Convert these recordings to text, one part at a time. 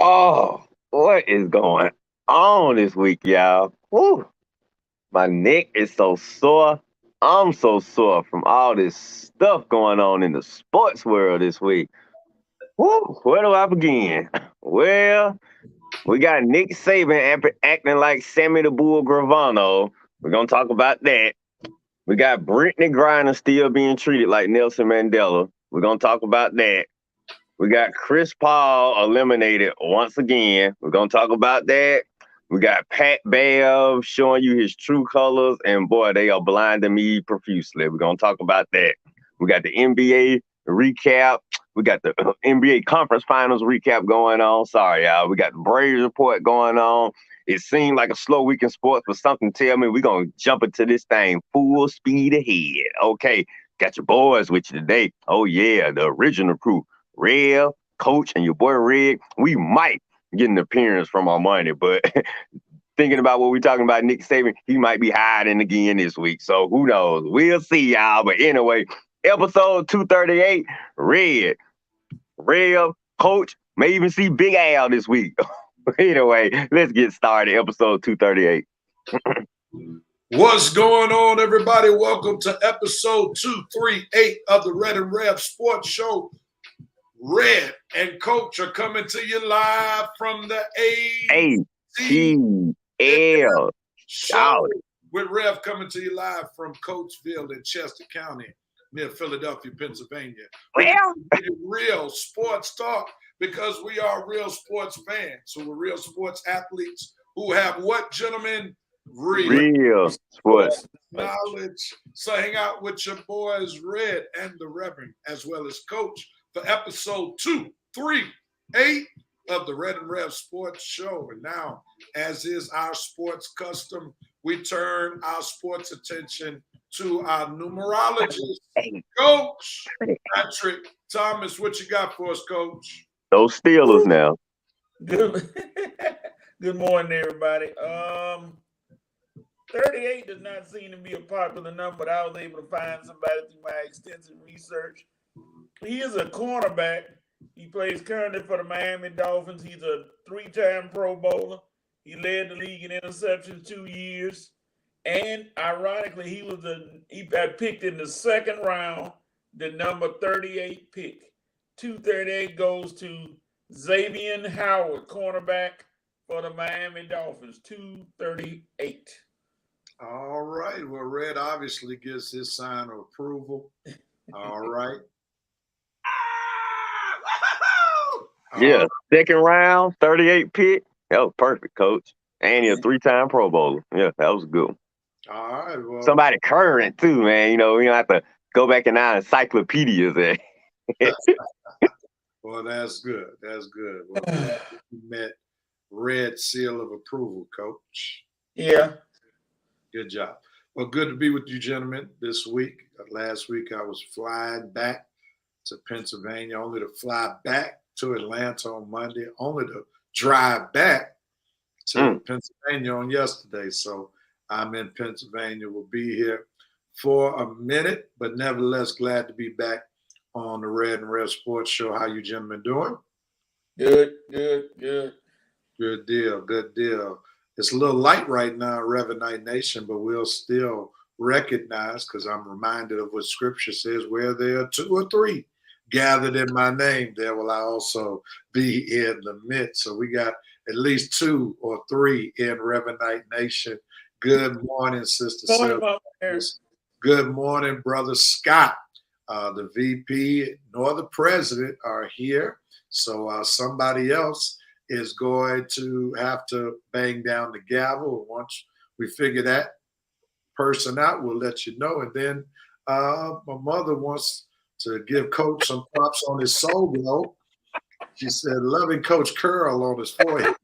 Oh, what is going on this week, y'all? Woo, my neck is so sore. I'm so sore from all this stuff going on in the sports world this week. Woo, where do I begin? Well, we got Nick Saban acting like Sammy the Bull Gravano. We're going to talk about that. We got Brittany Griner still being treated like Nelson Mandela. We're going to talk about that. We got Chris Paul eliminated once again. We're going to talk about that. We got Pat Bev showing you his true colors, and boy, they are blinding me profusely. We're going to talk about that. We got the NBA recap. We got the NBA conference finals recap going on. Sorry, y'all. We got the Braves report going on. It seemed like a slow week in sports, but something tell me we're going to jump into this thing full speed ahead. Okay, got your boys with you today. Oh, yeah, the original crew. Rev, Coach, and your boy Red, we might get an appearance from Armani, but thinking about what we're talking about, Nick Saban, he might be hiding again this week. So who knows? We'll see, y'all. But anyway, episode 238, Red, Rev, Coach, may even see Big Al this week. Anyway, let's get started. Episode 238. What's going on, everybody? Welcome to episode 238 of the Red and Rev Sports Show. Red and Coach are coming to you live from the ATL show with Rev coming to you live from Coatesville in Chester County near Philadelphia, Pennsylvania. Well, real sports talk because we are real sports fans. So we're real sports athletes who have what, gentlemen? Real sports knowledge. So hang out with your boys, Red and the Reverend, as well as Coach, for episode 238 of the Red and Rev Sports Show. And now, as is our sports custom, we turn our sports attention to our numerologist, Coach Patrick Thomas. What you got for us, Coach? Those Steelers now. Good morning, everybody. 38 does not seem to be a popular number, but I was able to find somebody through my extensive research. He is a cornerback. He plays currently for the Miami Dolphins. He's a 3-time Pro Bowler. He led the league in interceptions 2 years. And ironically, he got picked in the second round, the number 38 pick. 238 goes to Xavier Howard, cornerback for the Miami Dolphins. 238. All right. Well, Red obviously gives his sign of approval. All right. Yeah, second round, 38 pick. That was perfect, Coach. And you're a 3-time Pro Bowler. Yeah, that was good. All right. Well, somebody current too, man. You know, we don't have to go back in our encyclopedias there. Well, that's good. That's good. Well, you met Red seal of approval, Coach. Yeah. Good job. Well, good to be with you, gentlemen, this week. Last week, I was flying back to Pennsylvania, only to fly back to Atlanta on Monday, only to drive back to Pennsylvania on yesterday. So I'm in Pennsylvania. We'll be here for a minute, but nevertheless, glad to be back on the Red and Rev Sports Show. How you gentlemen doing? Good. Good deal. It's a little light right now, Revenite Nation, but we'll still recognize, because I'm reminded of what Scripture says, where there are 2 or 3 gathered in my name, there will I also be in the midst. So we got at least 2 or 3 in Revenite Nation. Good morning, Sister Sylvia. Good morning, Brother Scott. The VP nor the president are here. So somebody else is going to have to bang down the gavel. Once we figure that person out, we'll let you know. And then my mother wants to give Coach some props on his solo. She said, loving Coach Curl on his forehead.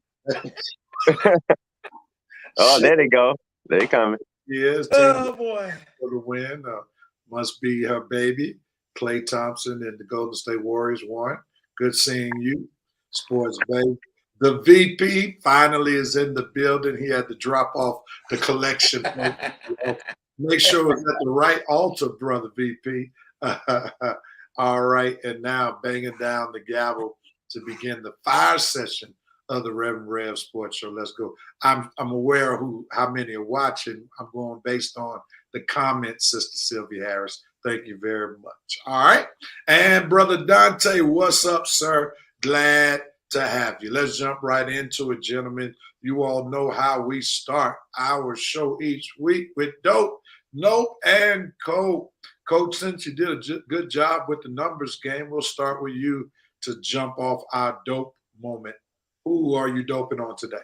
Oh, there they go. They coming. Yes. Oh, boy. For the win. Must be her baby. Klay Thompson and the Golden State Warriors won. Good seeing you, Sports Bay. The VP finally is in the building. He had to drop off the collection. Make sure it's at the right altar, Brother VP. All right. And now banging down the gavel to begin the fire session of the Reverend Rev Sports Show. Let's go. I'm aware of how many are watching. I'm going based on the comments, Sister Sylvia Harris. Thank you very much. All right. And Brother Dante, what's up, sir? Glad to have you. Let's jump right into it, gentlemen. You all know how we start our show each week with Dope, Nope, and Cope. Coach, since you did a good job with the numbers game, we'll start with you to jump off our dope moment. Who are you doping on today?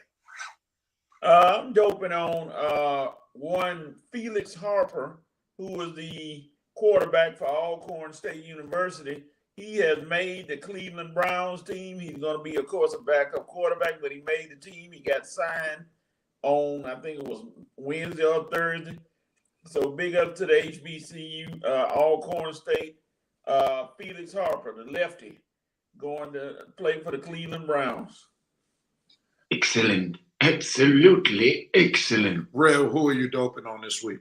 I'm doping on one Felix Harper, who was the quarterback for Alcorn State University. He has made the Cleveland Browns team. He's going to be, of course, a backup quarterback, but he made the team. He got signed on, I think it was Wednesday or Thursday. So big up to the HBCU, Alcorn State. Felix Harper, the lefty, going to play for the Cleveland Browns. Excellent. Absolutely excellent. Rev, who are you doping on this week?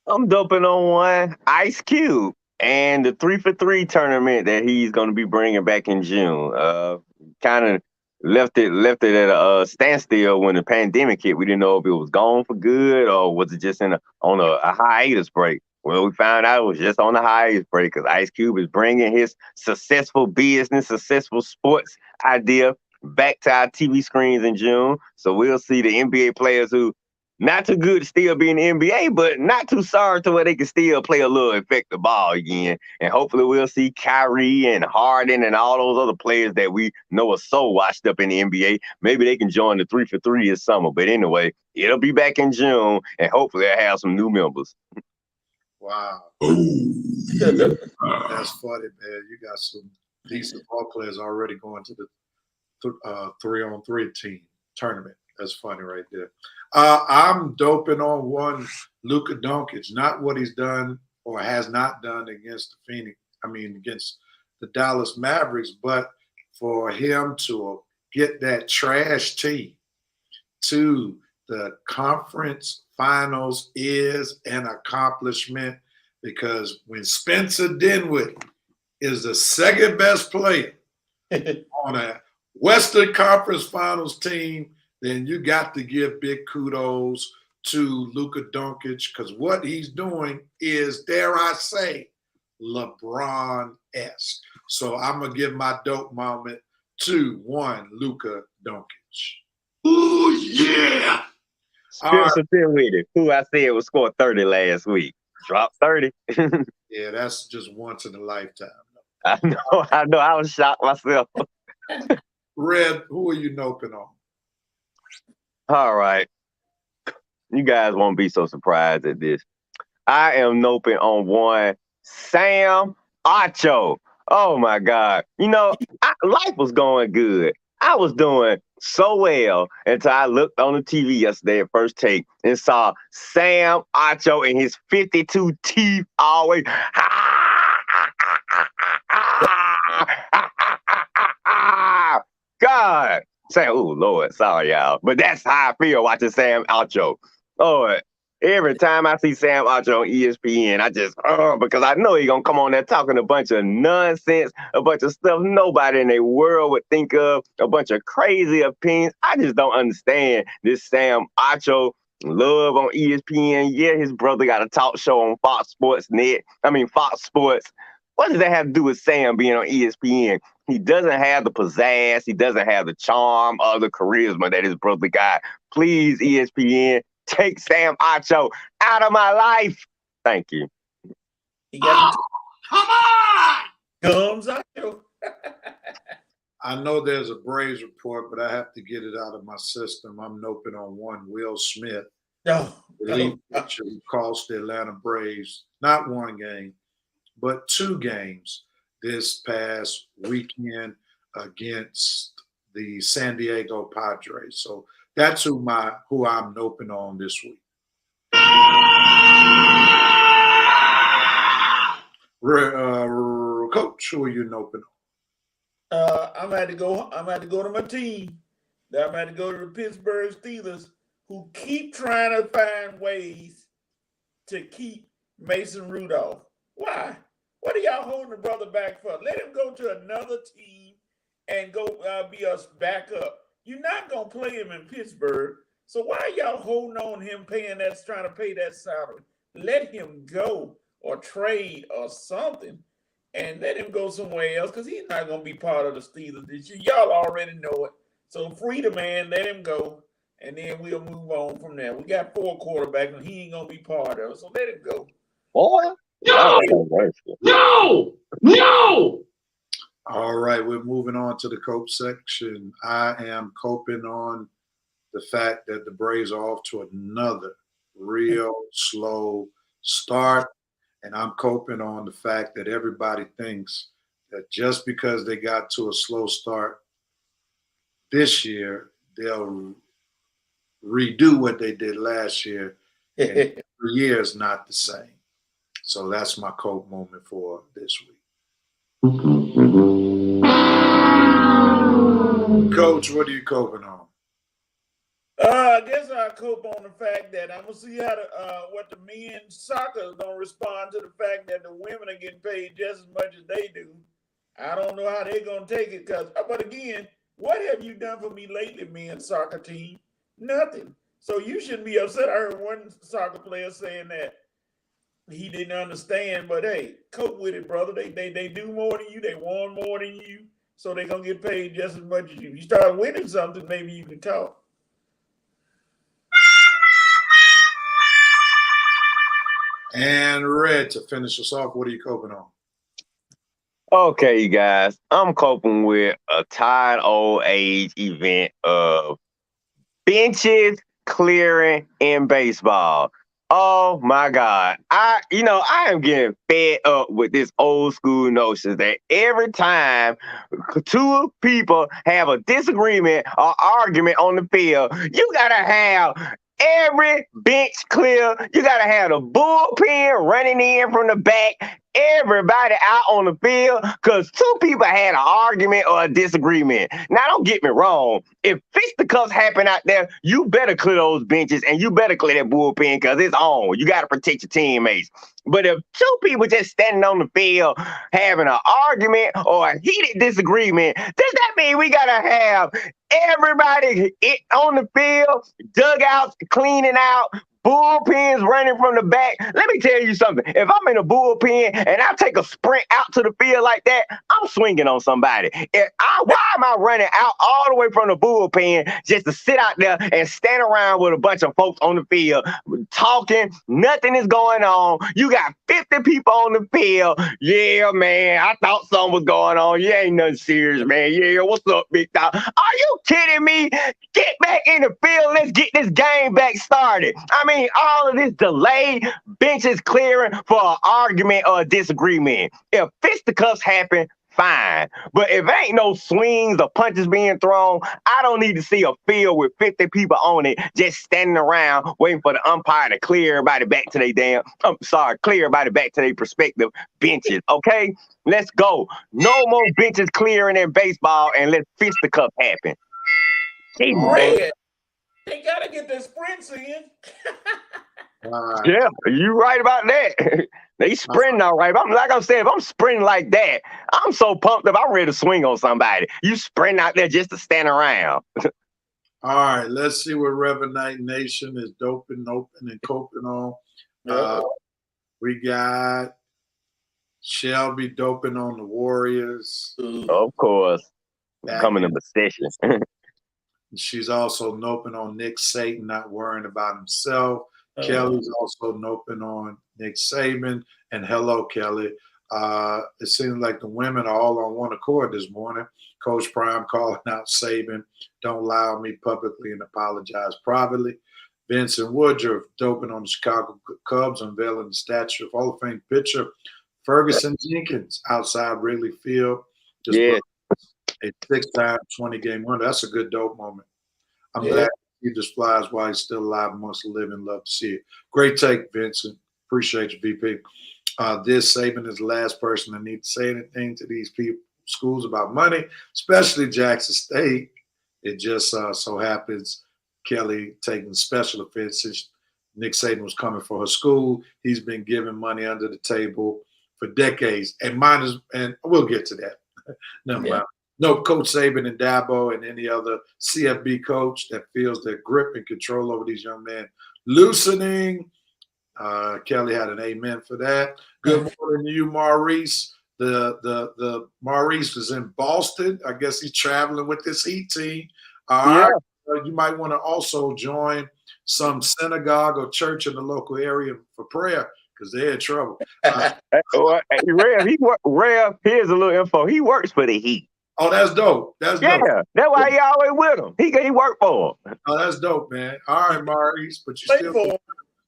I'm doping on one Ice Cube and the 3-for-3 tournament that he's going to be bringing back in June. Kind of left it at a standstill when the pandemic hit. We didn't know if it was gone for good or was it just on a hiatus break. Well, we found out it was just on a hiatus break because Ice Cube is bringing his successful business, successful sports idea back to our TV screens in June. So we'll see the NBA players who not too good to still be in the NBA, but not too sorry to where they can still play a little effective ball again. And hopefully we'll see Kyrie and Harden and all those other players that we know are so washed up in the NBA. Maybe they can join the 3-for-3 this summer. But anyway, it'll be back in June, and hopefully I'll have some new members. Wow. That's funny, man. You got some decent ball players already going to the 3-on-3 team tournament. That's funny right there. I'm doping on one Luka Doncic, not what he's done or has not done against against the Dallas Mavericks, but for him to get that trash team to the conference finals is an accomplishment, because when Spencer Dinwiddie is the second best player on a Western Conference Finals team, then you got to give big kudos to Luka Doncic, because what he's doing is, dare I say, LeBron-esque. So I'm going to give my dope moment to one Luka Doncic. Oh, yeah. Spencer Dinwiddie, who I said would score 30 last week. Dropped 30. Yeah, that's just once in a lifetime. I know. I was shocked myself. Red, who are you noping on? All right. You guys won't be so surprised at this. I am noping on one Sam Acho. Oh, my God. Life was going good. I was doing so well until I looked on the TV yesterday at First Take and saw Sam Acho and his 52 teeth always. God. Say, oh, Lord, sorry, y'all. But that's how I feel watching Sam Acho. Lord, every time I see Sam Acho on ESPN, I just, because I know he's going to come on there talking a bunch of nonsense, a bunch of stuff nobody in their world would think of, a bunch of crazy opinions. I just don't understand this Sam Acho love on ESPN. Yeah, his brother got a talk show on Fox Sports. What does that have to do with Sam being on ESPN? He doesn't have the pizzazz. He doesn't have the charm or the charisma that his brother got. Please, ESPN, take Sam Acho out of my life. Thank you. Come on! Comes Acho. I know there's a Braves report, but I have to get it out of my system. I'm noping on one Will Smith, the elite pitcher who cost the Atlanta Braves not one game, but 2 games this past weekend against the San Diego Padres. So that's who I'm noping on this week. Coach, who are you noping on? I'm going to go to my team. I'm going to go to the Pittsburgh Steelers, who keep trying to find ways to keep Mason Rudolph. Why? What are y'all holding the brother back for? Let him go to another team and go be a backup. You're not gonna play him in Pittsburgh. So why are y'all holding on him trying to pay that salary? Let him go or trade or something and let him go somewhere else because he's not gonna be part of the Steelers this year. Y'all already know it. So free the man, let him go, and then we'll move on from there. We got 4 quarterbacks and he ain't gonna be part of it. So let him go. Boy, No! No! All right, we're moving on to the cope section. I am coping on the fact that the Braves are off to another real slow start. And I'm coping on the fact that everybody thinks that just because they got to a slow start this year, they'll redo what they did last year. And every year is not the same. So that's my cope moment for this week. Coach, what are you coping on? I guess I cope on the fact that I'm gonna see how what the men's soccer is gonna respond to the fact that the women are getting paid just as much as they do. I don't know how they're gonna take it but again, what have you done for me lately, men's soccer team? Nothing. So you shouldn't be upset. I heard one soccer player saying that he didn't understand, but hey, cope with it, brother. They do more than you, they won more than you, so they're gonna get paid just as much as you. You start winning something, maybe you can talk. And Red, to finish us off, what are you coping on? Okay, you guys, I'm coping with a tired old age event of benches clearing in baseball. Oh my God. I am getting fed up with this old school notion that every time 2 people have a disagreement or argument on the field, you gotta have every bench clear. You gotta have the bullpen running in from the back. Everybody out on the field because 2 people had an argument or a disagreement. Now, don't get me wrong. If fisticuffs happen out there, you better clear those benches and you better clear that bullpen because it's on. You got to protect your teammates. But if 2 people just standing on the field having an argument or a heated disagreement, does that mean we got to have everybody on the field, dugouts cleaning out, bullpens running from the back? Let me tell you something. If I'm in a bullpen and I take a sprint out to the field like that, I'm swinging on somebody. Why am I running out all the way from the bullpen just to sit out there and stand around with a bunch of folks on the field talking? Nothing is going on. You got 50 people on the field. Yeah, man, I thought something was going on. Yeah, ain't nothing serious, man. Yeah, what's up, big dog? Are you kidding me? Get back in the field. Let's get this game back started. I mean, all of this delay, benches clearing for an argument or a disagreement. If fisticuffs happen, fine. But if ain't no swings or punches being thrown, I don't need to see a field with 50 people on it just standing around waiting for the umpire to clear everybody back to clear everybody back to their prospective benches. Okay, let's go. No more benches clearing in baseball and let fisticuffs happen. Red, they gotta get their sprints in. Yeah, you right about that. They sprinting all right. But like I'm saying, if I'm sprinting like that, I'm so pumped up, I'm ready to swing on somebody. You sprinting out there just to stand around. All right, let's see what Revenite Nation is doping, and coping on. We got Shelby doping on the Warriors. Of course. Coming to obsession. She's also noping on Nick Saban, not worrying about himself. Kelly's also noping on Nick Saban. And hello, Kelly. It seems like the women are all on one accord this morning. Coach Prime calling out Saban. Don't lie on me publicly and apologize privately. Vincent Woodruff doping on the Chicago Cubs, unveiling the statue of Hall of Fame pitcher Ferguson Jenkins outside Wrigley Field. A 6-time 20-game winner. That's a good dope moment. I'm glad he just flies while he's still alive amongst the living. Love to see it. Great take, Vincent. Appreciate you, VP. This Saban is the last person that needs to say anything to these schools about money, especially Jackson State. It just so happens Kelly taking special offense since Nick Saban was coming for her school. He's been giving money under the table for decades. And we'll get to that. Never mind. No, Coach Saban and Dabo and any other CFB coach that feels their grip and control over these young men loosening. Kelly had an amen for that. Good morning to you, Maurice. The Maurice is in Boston. I guess he's traveling with this Heat team. All right. You might want to also join some synagogue or church in the local area for prayer because they're in trouble. Rev, here's a little info. He works for the Heat. Oh, that's dope. That's dope. That's why he always with him. He work for him. Oh, that's dope, man. All right, Maurice, but you still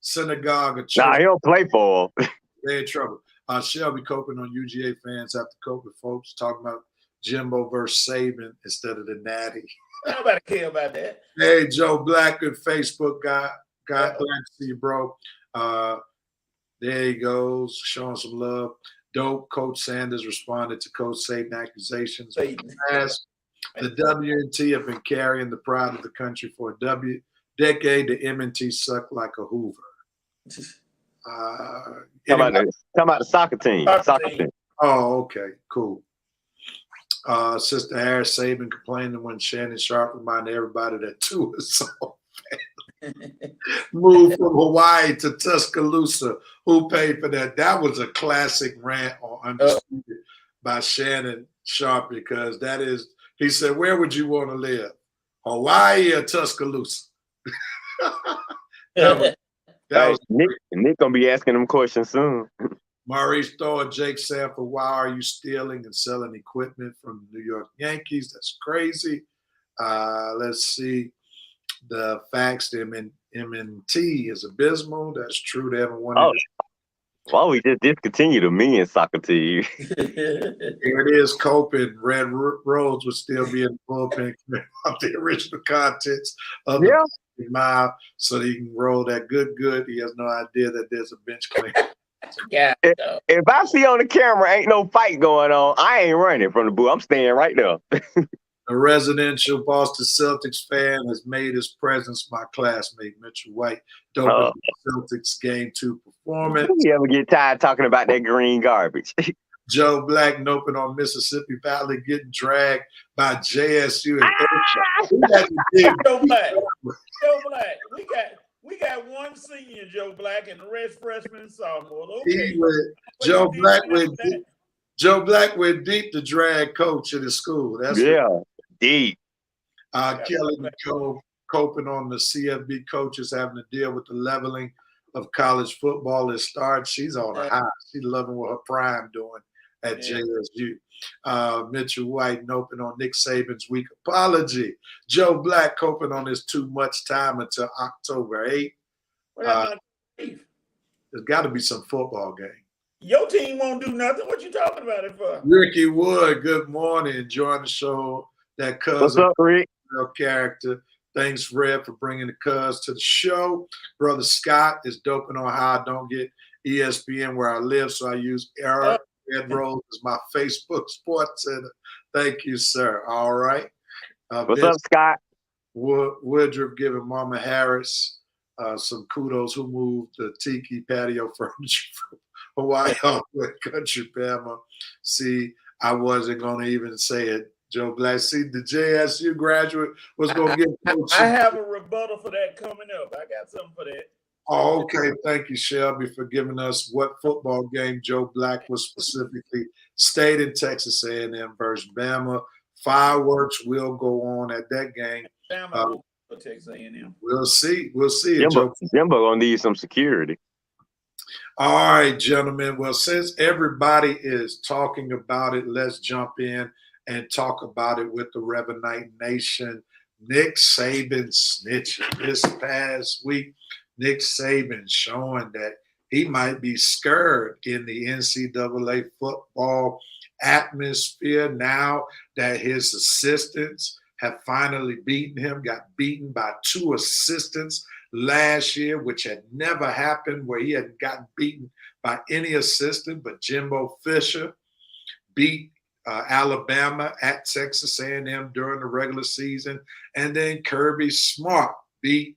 synagogue or church. Nah, he don't play for him. They're in trouble. Shelby coping on UGA fans have to cope with folks talking about Jimbo versus Saban instead of the Natty. Nobody care about that. Hey, Joe Black, good Facebook guy. Glad to see you, bro. There he goes, showing some love. Dope. Coach Sanders responded to Coach Saban accusations. The W&T have been carrying the pride of the country for a decade. The M&T sucked like a Hoover. Talking about the soccer team. Oh, okay, cool. Sister Harris Saban complaining when Shannon Sharp reminded everybody that Tua is so moved from Hawaii to Tuscaloosa. Who paid for that? That was a classic rant on Undisputed by Shannon Sharp because that is, he said, where would you want to live? Hawaii or Tuscaloosa? Nick gonna be asking them questions soon. Maurice Thor, Jake Sanford, why are you stealing and selling equipment from the New York Yankees? That's crazy. Let's see. The facts, the MNT is abysmal. That's true. They haven't won it. Well, we just discontinued the men's soccer team. Here it is, coping. Red Rose would still be in the bullpen of the original contents of the mile so he can roll that good. He has no idea that there's a bench clean. Yeah. If I see on the camera ain't no fight going on, I ain't running from the booth. I'm staying right there. A residential Boston Celtics fan has made his presence my classmate, Mitchell White. Dope Celtics Game 2 performance. You ever get tired talking about that green garbage? Joe Black noping on Mississippi Valley getting dragged by JSU. Joe Black. We got one senior, Joe Black, and the rest freshmen and sophomores. Okay. Joe Black went deep to drag coach at his school. That's deep. Kelly McCove coping on the CFB coaches having to deal with the leveling of college football. It starts. She's on a high. She's loving what her prime doing at JSU. Mitchell White noping on Nick Saban's weak apology. Joe Black coping on his too much time until October 8th. There's got to be some football game. Your team won't do nothing. What you talking about it for? Ricky Wood, good morning. Enjoying the show. That cuz what's up, Rick? Real character. Thanks, Red, for bringing the cuz to the show. Brother Scott is doping on how I don't get ESPN where I live, so I use Red Rose as my Facebook sports center. Thank you, sir. All right. What's up, Scott? Woodruff giving Mama Harris some kudos who moved the tiki patio furniture from Hawaii all the way to Country Bama. See, I wasn't going to even say it. Joe Black, see, the JSU graduate was going to get I have a rebuttal for that coming up. I got something for that. Oh, okay. Thank you, Shelby, for giving us what football game Joe Black was specifically stated. Texas A&M versus Bama. Fireworks will go on at that game. Texas A&M. We'll see. Jimbo gonna need some security. All right, gentlemen. Well, since everybody is talking about it, let's jump in and talk about it with the Revenite Nation. Nick Saban snitching this past week. Nick Saban showing that he might be scared in the NCAA football atmosphere now that his assistants have finally beaten him, got beaten by 2 assistants last year, which had never happened where he hadn't gotten beaten by any assistant, but Jimbo Fisher beat Alabama at Texas A&M during the regular season, and then Kirby Smart beat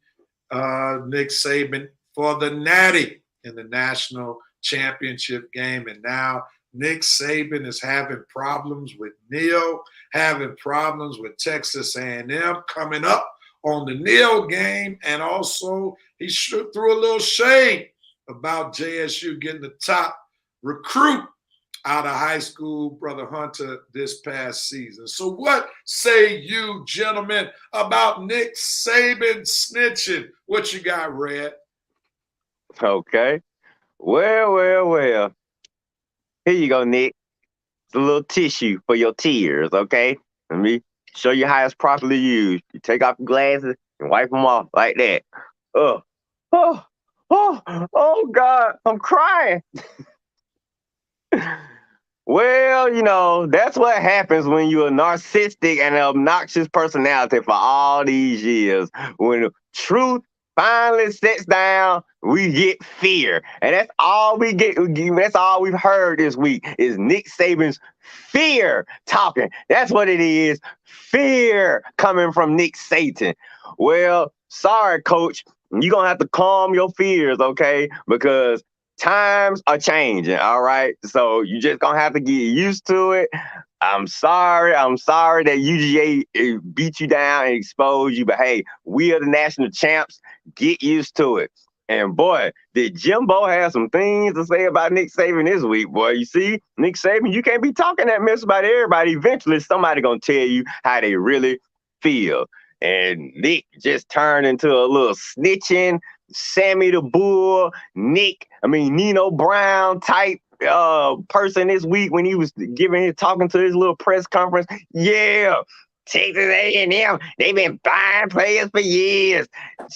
Nick Saban for the Natty in the national championship game, and now Nick Saban is having problems with Neil, having problems with Texas A&M coming up on the Neil game, and also he threw a little shade about JSU getting the top recruit out of high school, Brother Hunter, this past season. So what say you, gentlemen, about Nick Saban snitching? What you got, Red? Okay. Well. Here you go, Nick. It's a little tissue for your tears, okay? Let me show you how it's properly used. You take off your glasses and wipe them off like that. Oh, oh, God, I'm crying. Well, that's what happens when you're a narcissistic and an obnoxious personality for all these years. When the truth finally sits down, we get fear. And that's all we get. That's all we've heard this week is Nick Saban's fear talking. That's what it is. Fear coming from Nick Satan. Well, sorry, coach. You're going to have to calm your fears, okay? Because times are changing, all right? So you just gonna have to get used to it. I'm sorry that UGA beat you down and exposed you, but hey, we are the national champs. Get used to it. And boy, did Jimbo have some things to say about Nick Saban this week, boy. You see, Nick Saban, you can't be talking that mess about everybody. Eventually, somebody gonna tell you how they really feel. And Nick just turned into a little snitching, Sammy the Bull, Nino Brown type person this week when he was talking to his little press conference. Yeah, Texas A&M, they've been buying players for years.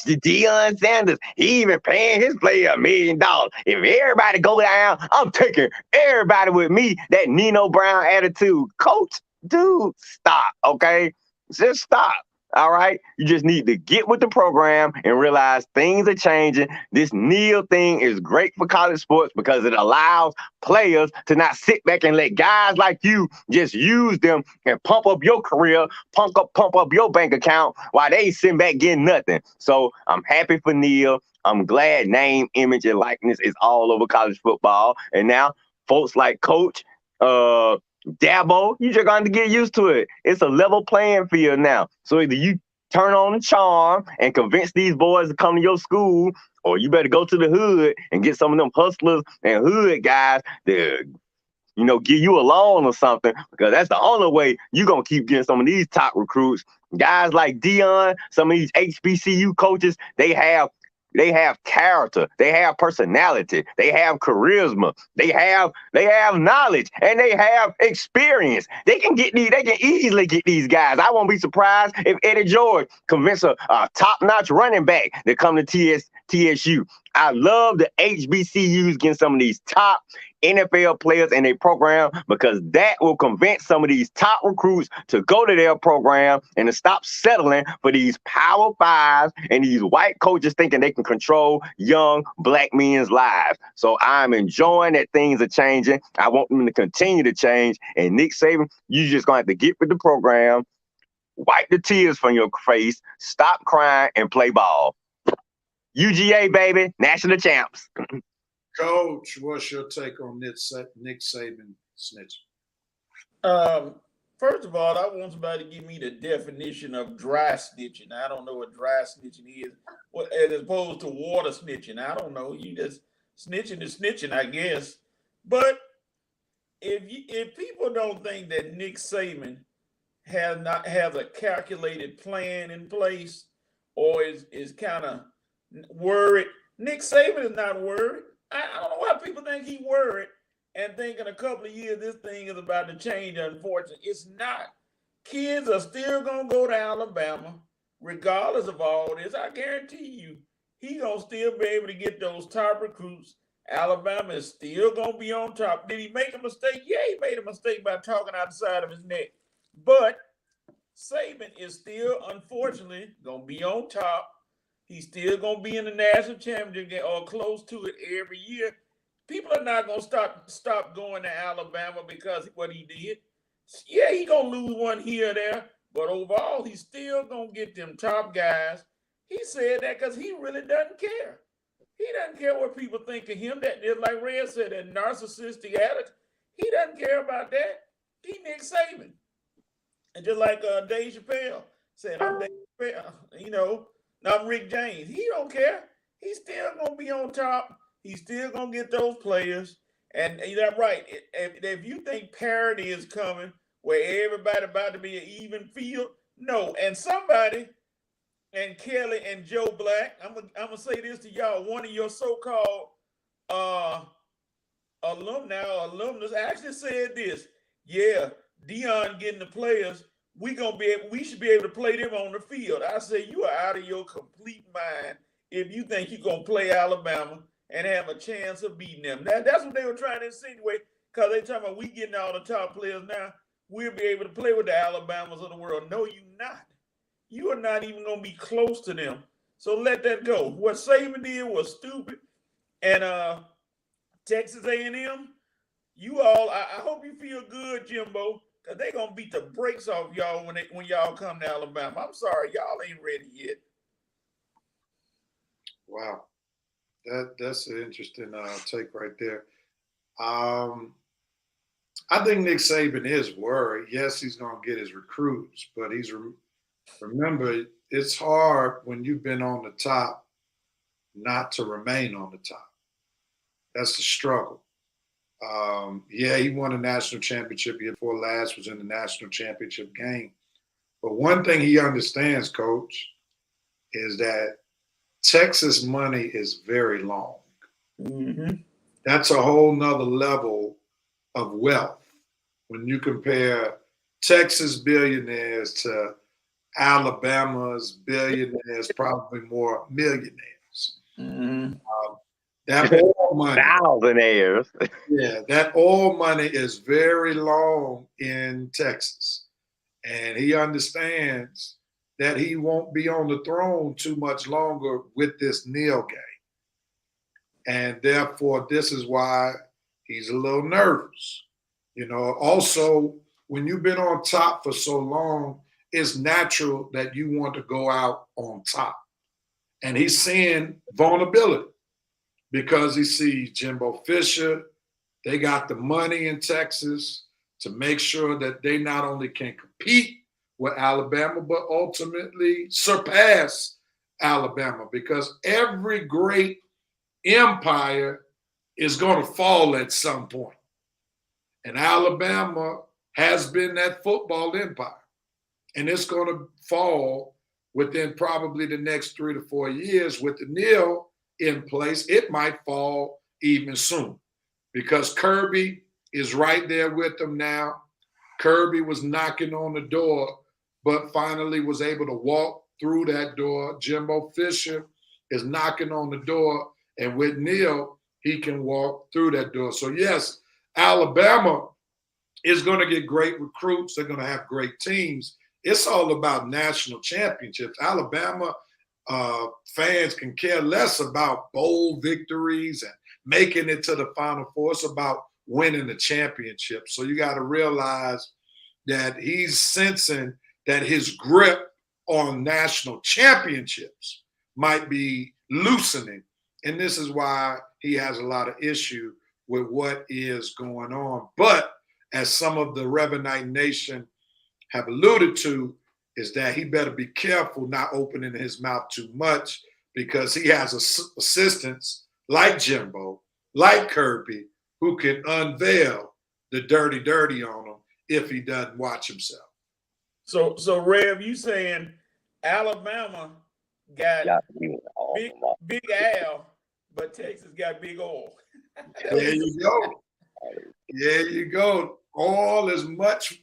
Deion Sanders, he even paying his player $1 million. If everybody go down, I'm taking everybody with me. That Nino Brown attitude. Coach, dude, stop, okay? Just stop. All right. You just need to get with the program and realize things are changing. This Neil thing is great for college sports because it allows players to not sit back and let guys like you just use them and pump up your career, pump up your bank account while they sit back getting nothing. So I'm happy for Neil. I'm glad name, image, and likeness is all over college football. And now folks like Coach, Dabo, you just got to get used to it. It's a level playing field now. So either you turn on the charm and convince these boys to come to your school, or you better go to the hood and get some of them hustlers and hood guys to, give you a loan or something, because that's the only way you're going to keep getting some of these top recruits. Guys like Deion, some of these HBCU coaches, they have character, they have personality, they have charisma, they have knowledge, and they have experience. They can easily get these guys. I won't be surprised if Eddie George convinced a top-notch running back to come to TSU. I love the HBCUs getting some of these top NFL players in their program, because that will convince some of these top recruits to go to their program and to stop settling for these Power Fives and these white coaches thinking they can control young black men's lives. So I'm enjoying that things are changing. I want them to continue to change. And Nick Saban, you just going to have to get with the program, wipe the tears from your face, stop crying, and play ball. UGA, baby, national champs. Coach, what's your take on Nick Saban snitching? First of all, I want somebody to give me the definition of dry snitching. I don't know what dry snitching is, as opposed to water snitching. I don't know. You just snitching is snitching, I guess. But if people don't think that Nick Saban has a calculated plan in place, or is kind of worried, Nick Saban is not worried. I don't know why people think he's worried and think in a couple of years this thing is about to change. Unfortunately, it's not. Kids are still going to go to Alabama regardless of all this. I guarantee you, he's going to still be able to get those top recruits. Alabama is still going to be on top. Did he make a mistake? Yeah, he made a mistake by talking outside of his neck. But Saban is still, unfortunately, going to be on top. He's still going to be in the national championship game or close to it every year. People are not going to stop going to Alabama because of what he did. Yeah, he's going to lose one here or there, but overall, he's still going to get them top guys. He said that because he really doesn't care. He doesn't care what people think of him. That, like Red said, that narcissistic attitude. He doesn't care about that. He Nick Saban. And just like Dave Chappelle said, I'm Dave Chappelle, I'm Rick James. He don't care. He's still gonna be on top. He's still gonna get those players. And you're right. If you think parity is coming, where everybody about to be an even field, no. And somebody, and Kelly and Joe Black, I'm gonna say this to y'all. One of your so-called alumnus actually said this. Yeah, Dion getting the players. We should be able to play them on the field. I say you are out of your complete mind if you think you're gonna play Alabama and have a chance of beating them. That's what they were trying to insinuate, because they talking about we getting all the top players now. We'll be able to play with the Alabamas of the world. No, you're not. You are not even going to be close to them. So let that go. What Saban did was stupid. And Texas A&M, you all, I hope you feel good, Jimbo, because they're going to beat the brakes off y'all when y'all come to Alabama. I'm sorry, y'all ain't ready yet. Wow. That's an interesting take right there. I think Nick Saban is worried. Yes, he's going to get his recruits, but remember, it's hard when you've been on the top not to remain on the top. That's the struggle. He won a national championship. Year before last was in the national championship game. But one thing he understands, Coach, is that Texas money is very long. Mm-hmm. That's a whole nother level of wealth when you compare Texas billionaires to Alabama's billionaires, probably more millionaires. Mm-hmm. That oil money, thousandaires. yeah, that oil money is very long in Texas, and he understands that he won't be on the throne too much longer with this nil game. And therefore, this is why he's a little nervous. Also, when you've been on top for so long, it's natural that you want to go out on top. And he's seeing vulnerability because he sees Jimbo Fisher. They got the money in Texas to make sure that they not only can compete with Alabama, but ultimately surpass Alabama, because every great empire is going to fall at some point. And Alabama has been that football empire. And it's going to fall within probably the next 3 to 4 years. With the nil in place, it might fall even soon, because Kirby is right there with them now. Kirby was knocking on the door, but finally was able to walk through that door. Jimbo Fisher is knocking on the door, and with Neil, he can walk through that door. So yes, Alabama is going to get great recruits. They're going to have great teams. It's all about national championships. Alabama fans can care less about bowl victories and making it to the Final Four. It's about winning the championship. So you got to realize that he's sensing that his grip on national championships might be loosening. And this is why he has a lot of issue with what is going on. But as some of the Revanite Nation have alluded to, is that he better be careful not opening his mouth too much, because he has assistants like Jimbo, like Kirby, who can unveil the dirty on him if he doesn't watch himself. So Rev, you saying Alabama got big Al, but Texas got big oil. There you go. There you go. Oil is much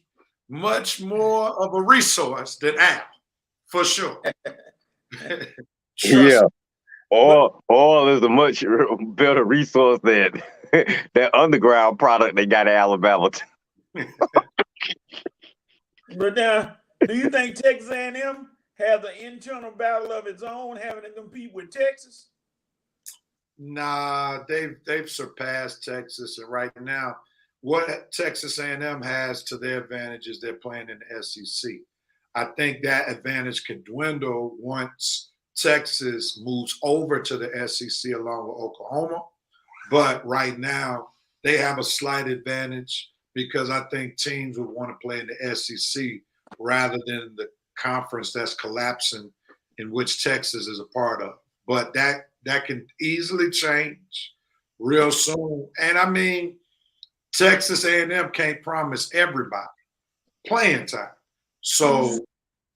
more of a resource than Al, for sure. Yeah. Oil is a much better resource than that underground product they got in Alabama. But now, do you think Texas A&M has an internal battle of its own, having to compete with Texas? Nah, they've surpassed Texas, and right now, what Texas A&M has to their advantage is they're playing in the SEC. I think that advantage can dwindle once Texas moves over to the SEC along with Oklahoma. But right now, they have a slight advantage because I think teams would want to play in the SEC rather than the conference that's collapsing, in which Texas is a part of. But that can easily change real soon. And I mean, Texas A&M can't promise everybody playing time. So,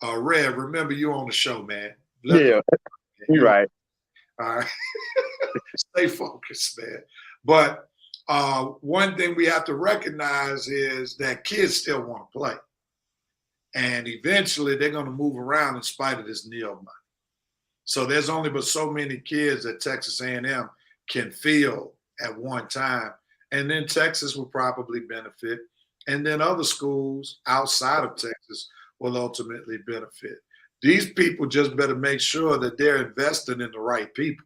Rev, remember you on the show, man. You're right. All right. Stay focused, man. But one thing we have to recognize is that kids still want to play. And eventually they're going to move around in spite of this NIL money. So there's only but so many kids that Texas A&M can field at one time. And then Texas will probably benefit. And then other schools outside of Texas will ultimately benefit. These people just better make sure that they're investing in the right people,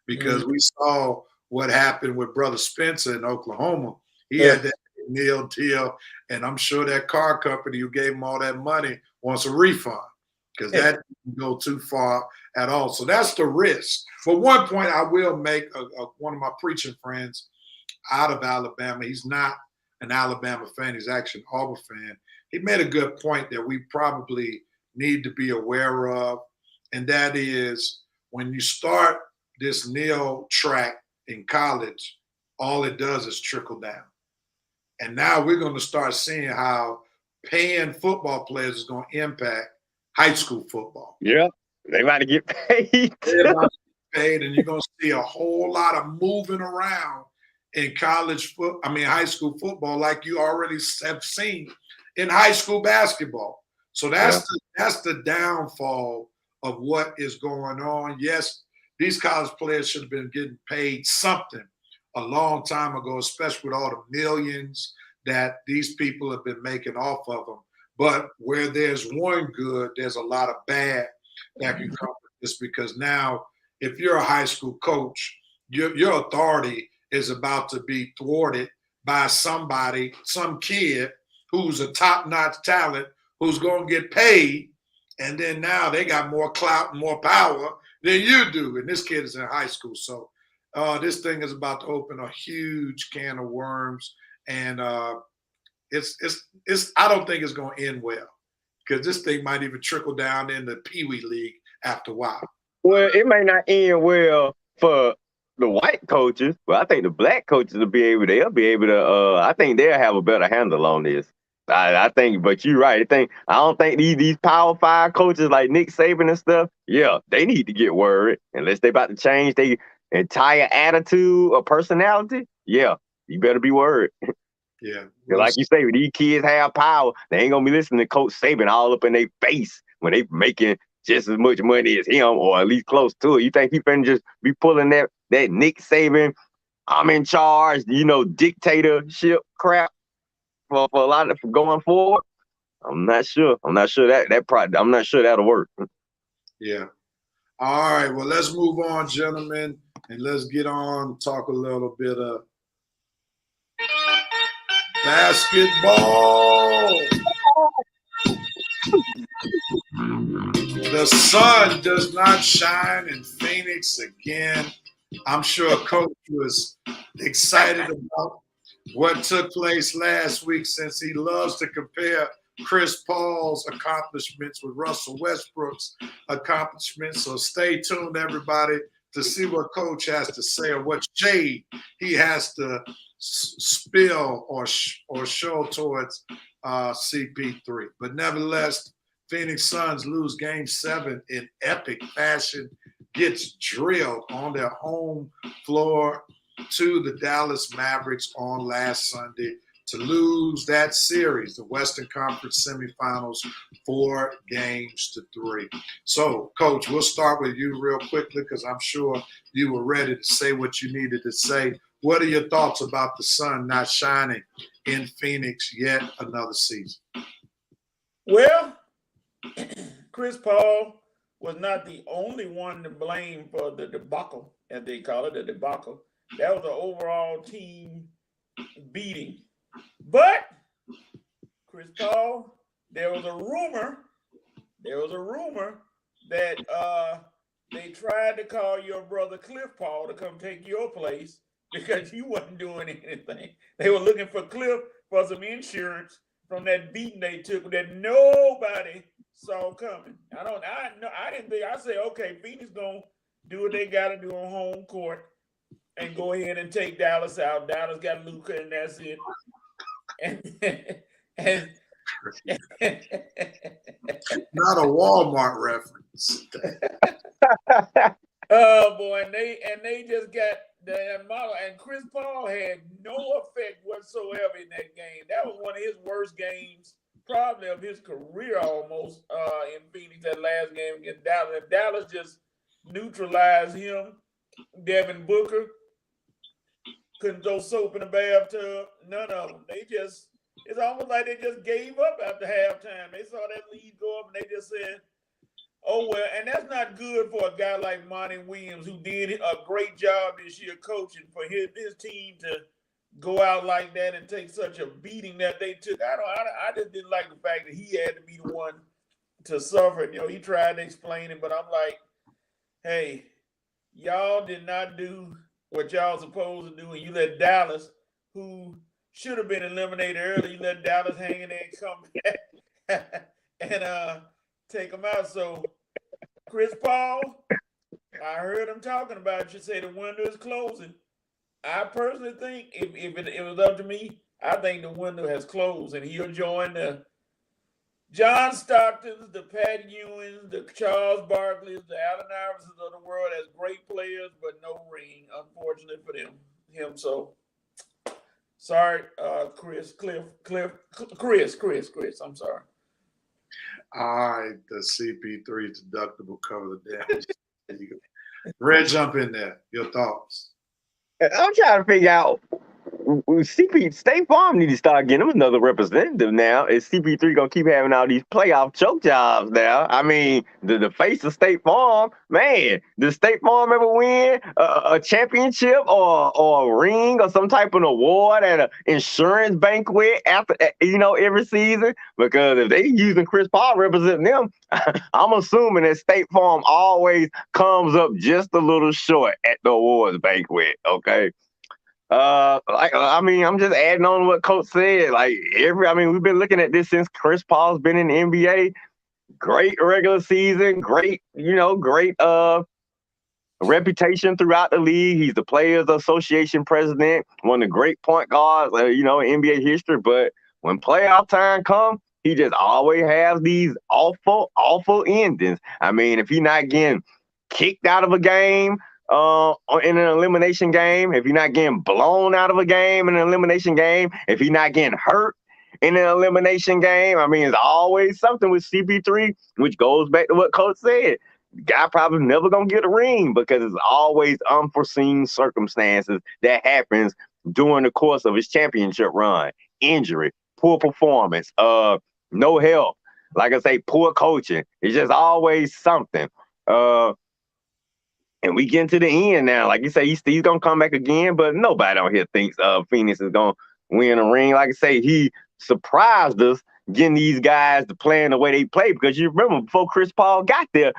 because we saw what happened with Brother Spencer in Oklahoma. He had that NIL deal, and I'm sure that car company who gave him all that money wants a refund, because that didn't go too far at all. So that's the risk. But one point I will make, one of my preaching friends out of Alabama, he's not an Alabama fan, he's actually an Auburn fan. He made a good point that we probably need to be aware of, and that is when you start this NIL track in college, all it does is trickle down. And now we're going to start seeing how paying football players is going to impact high school football. Yeah, they about to get paid. They're about to get paid, and you're going to see a whole lot of moving around in high school football, like you already have seen in high school basketball. So that's the downfall of what is going on. Yes, these college players should have been getting paid something a long time ago, especially with all the millions that these people have been making off of them. But where there's one good, there's a lot of bad that can come with this, because now if you're a high school coach, your authority is about to be thwarted by some kid who's a top-notch talent who's going to get paid, and then now they got more clout and more power than you do, and this kid is in high school. So this thing is about to open a huge can of worms, and it's I don't think it's going to end well, because this thing might even trickle down in the Pee Wee League after a while. Well, it may not end well for the white coaches, but I think the black coaches will be able to. I think they'll have a better handle on this. I think, but you're right. I don't think these Power 5 coaches like Nick Saban and stuff, they need to get worried unless they about to change their entire attitude or personality. Yeah, you better be worried. Yeah. Like you say, these kids have power. They ain't going to be listening to Coach Saban all up in their face when they making just as much money as him, or at least close to it. You think he finna just be pulling that Nick Saban, I'm in charge, dictatorship crap for a lot of going forward? I'm not sure. I'm not sure that'll work. Yeah. All right. Well, let's move on, gentlemen, and let's get on, talk a little bit of basketball. The sun does not shine in Phoenix again. I'm sure Coach was excited about what took place last week, since he loves to compare Chris Paul's accomplishments with Russell Westbrook's accomplishments. So stay tuned, everybody, to see what Coach has to say, or what shade he has to spill or show towards CP3. But nevertheless, Phoenix Suns lose Game 7 in epic fashion, gets drilled on their home floor to the Dallas Mavericks on last Sunday to lose that series, the Western Conference semifinals, 4-3. So, Coach, we'll start with you real quickly, because I'm sure you were ready to say what you needed to say. What are your thoughts about the sun not shining in Phoenix yet another season? Well, Chris Paul was not the only one to blame for the debacle, as they call it, the debacle. That was an overall team beating. But Chris Paul, there was a rumor that they tried to call your brother Cliff Paul to come take your place because you wasn't doing anything. They were looking for Cliff for some insurance from that beating they took that nobody saw coming. I didn't think. I said, okay, Phoenix gonna do what they got to do on home court and go ahead and take Dallas out. Dallas got Luka, and that's it. And Not a Walmart reference. oh boy, and they just got the model, and Chris Paul had no effect whatsoever in that game. That was one of his worst games, probably of his career, almost in Phoenix. That last game against Dallas. If Dallas just neutralized him, Devin Booker couldn't throw soap in the bathtub. None of them. It's almost like they just gave up after halftime. They saw that lead go up and they just said, oh, well, and that's not good for a guy like Monty Williams, who did a great job this year coaching, for his team to go out like that and take such a beating that they took. I just didn't like the fact that he had to be the one to suffer. You know, he tried to explain it, but I'm like, hey, y'all did not do what y'all supposed to do, and you let Dallas, who should have been eliminated early, you let Dallas hang in there and come back and take them out. So Chris Paul, I heard him talking about you say the window is closing. I personally think if it was up to me, I think the window has closed and he'll join the John Stocktons, the Pat Ewins, the Charles Barkleys, the Allen Iversons of the world as great players, but no ring, unfortunately for him. So sorry, Chris. I'm sorry. All right, the CP3 deductible cover the damage. Red, jump in there. Your thoughts? I'm trying to figure out. State Farm need to start getting him another representative now. Is CP3 gonna keep having all these playoff choke jobs now? I mean, the face of State Farm, man. Does State Farm ever win a championship or a ring or some type of award at an insurance banquet after every season? Because if they using Chris Paul representing them, I'm assuming that State Farm always comes up just a little short at the awards banquet. Okay. I'm just adding on what Coach said. We've been looking at this since Chris Paul's been in the NBA. Great regular season, great reputation throughout the league. He's the Players Association president, one of the great point guards, in NBA history. But when playoff time comes, he just always has these awful endings. I mean, if he's not getting kicked out of a game, in an elimination game, if you're not getting blown out of a game in an elimination game, if you're not getting hurt in an elimination game, I mean, it's always something with CP3, which goes back to what Coach said. Guy probably never gonna get a ring because it's always unforeseen circumstances that happens during the course of his championship run. Injury, poor performance, no help. Like I say, poor coaching. It's just always something. And we get to the end now. Like you say, he's going to come back again, but nobody on here thinks Phoenix is going to win a ring. Like I say, he surprised us getting these guys to play in the way they play, because you remember before Chris Paul got there,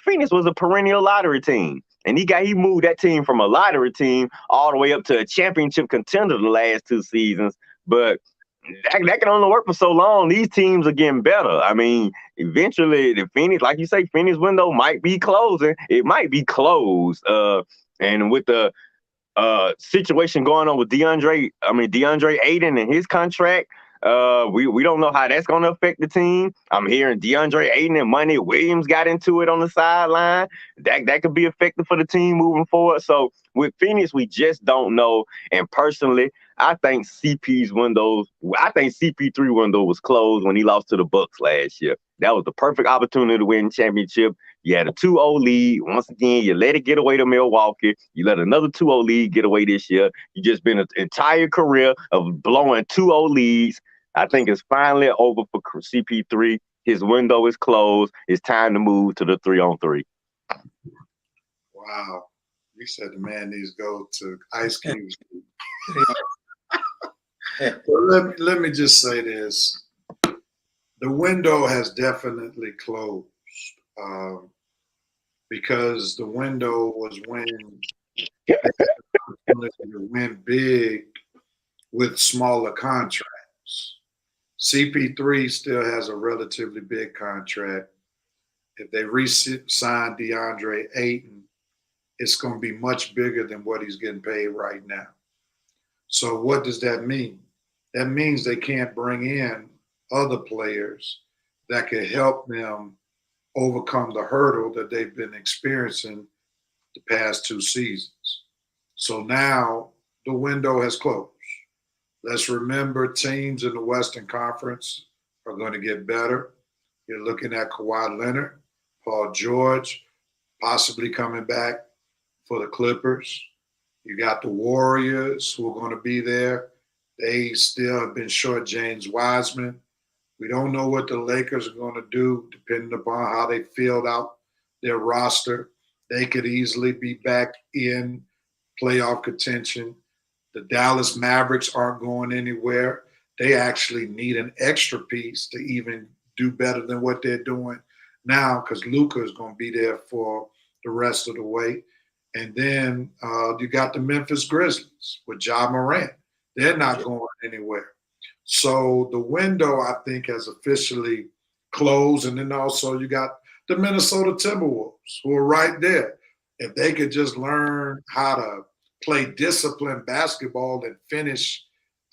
Phoenix was a perennial lottery team. And he moved that team from a lottery team all the way up to a championship contender the last 2 seasons. But that can only work for so long. These teams are getting better. I mean, eventually the Phoenix, like you say, Phoenix window might be closing. It might be closed. And with the situation going on with DeAndre Ayton and his contract, we don't know how that's going to affect the team. I'm hearing DeAndre Ayton and Money Williams got into it on the sideline. That could be effective for the team moving forward. So with Phoenix, we just don't know. And personally, I think CP3 window was closed when he lost to the Bucks last year. That was the perfect opportunity to win championship. You had a 2-0 lead. Once again, you let it get away to Milwaukee. You let another 2-0 lead get away this year. You just been an entire career of blowing 2-0 leads. I think it's finally over for CP3. His window is closed. It's time to move to the 3-on-3. Wow. You said the man needs to go to Ice Cube's. Well, let me just say this. The window has definitely closed because the window was when ability to win big with smaller contracts. CP3 still has a relatively big contract. If they re-sign DeAndre Ayton, it's going to be much bigger than what he's getting paid right now. So what does that mean? That means they can't bring in other players that can help them overcome the hurdle that they've been experiencing the past 2 seasons. So now the window has closed. Let's remember teams in the Western Conference are going to get better. You're looking at Kawhi Leonard, Paul George, possibly coming back for the Clippers. You got the Warriors who are going to be there. They still have been short James Wiseman. We don't know what the Lakers are going to do depending upon how they filled out their roster. They could easily be back in playoff contention. The Dallas Mavericks aren't going anywhere. They actually need an extra piece to even do better than what they're doing now because Luka is going to be there for the rest of the way. And then you got the Memphis Grizzlies with Ja Morant. They're not going anywhere. So the window, I think, has officially closed. And then also you got the Minnesota Timberwolves who are right there. If they could just learn how to play disciplined basketball and finish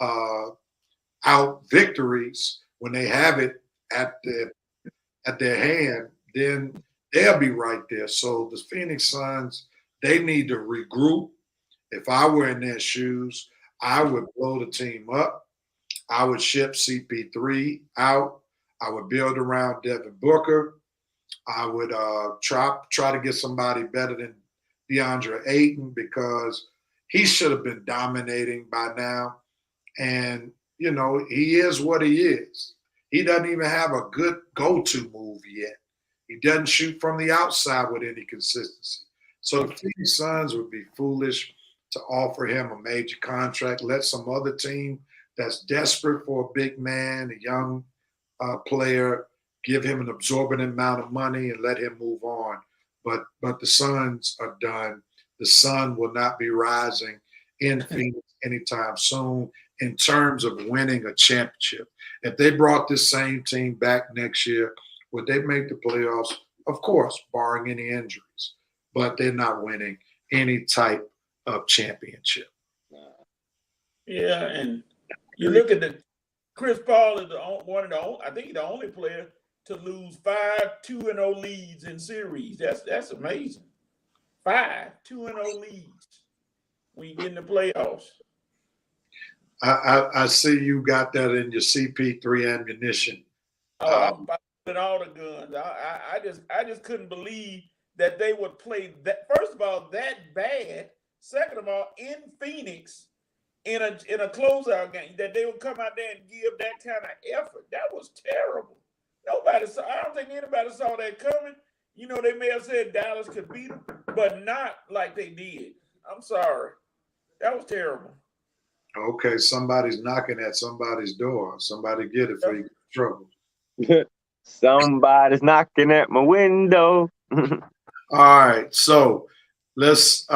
out victories when they have it at their hand, then they'll be right there. So the Phoenix Suns, they need to regroup. If I were in their shoes, I would blow the team up. I would ship CP3 out. I would build around Devin Booker. I would try to get somebody better than DeAndre Ayton because he should have been dominating by now. And, you know, he is what he is. He doesn't even have a good go-to move yet. He doesn't shoot from the outside with any consistency. So the Phoenix Suns would be foolish to offer him a major contract. Let some other team that's desperate for a big man, a young player, give him an absorbent amount of money and let him move on. But the Suns are done. The sun will not be rising in Phoenix anytime soon in terms of winning a championship. If they brought this same team back next year, would they make the playoffs? Of course, barring any injuries. But they're not winning any type of championship. Yeah, and you look at the Chris Paul is one of the only, I think he's the only player to lose 5 2-0 leads in series. That's amazing. 5 2-0 leads when you get in the playoffs. I see you got that in your CP3 ammunition. I'm putting all the guns. I just couldn't believe that they would play that. First of all, that bad. Second of all, in Phoenix, in a closeout game, that they would come out there and give that kind of effort. That was terrible. Nobody saw. I don't think anybody saw that coming. You know, they may have said Dallas could beat them, but not like they did. I'm sorry. That was terrible. Okay, somebody's knocking at somebody's door. Somebody get it for you. Trouble. Somebody's knocking at my window. All right, so let's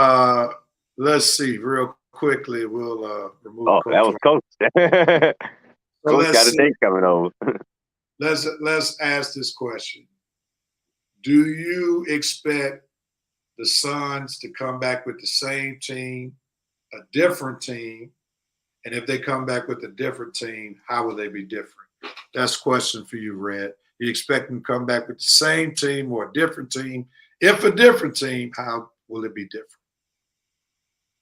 see real quickly. We'll remove. Oh, Coach. that was Coach. Coach got a date coming over. Let's ask this question. Do you expect the Suns to come back with the same team, a different team? And if they come back with a different team, how will they be different? That's a question for you, Red. You expect them to come back with the same team or a different team? If a different team, how will it be different?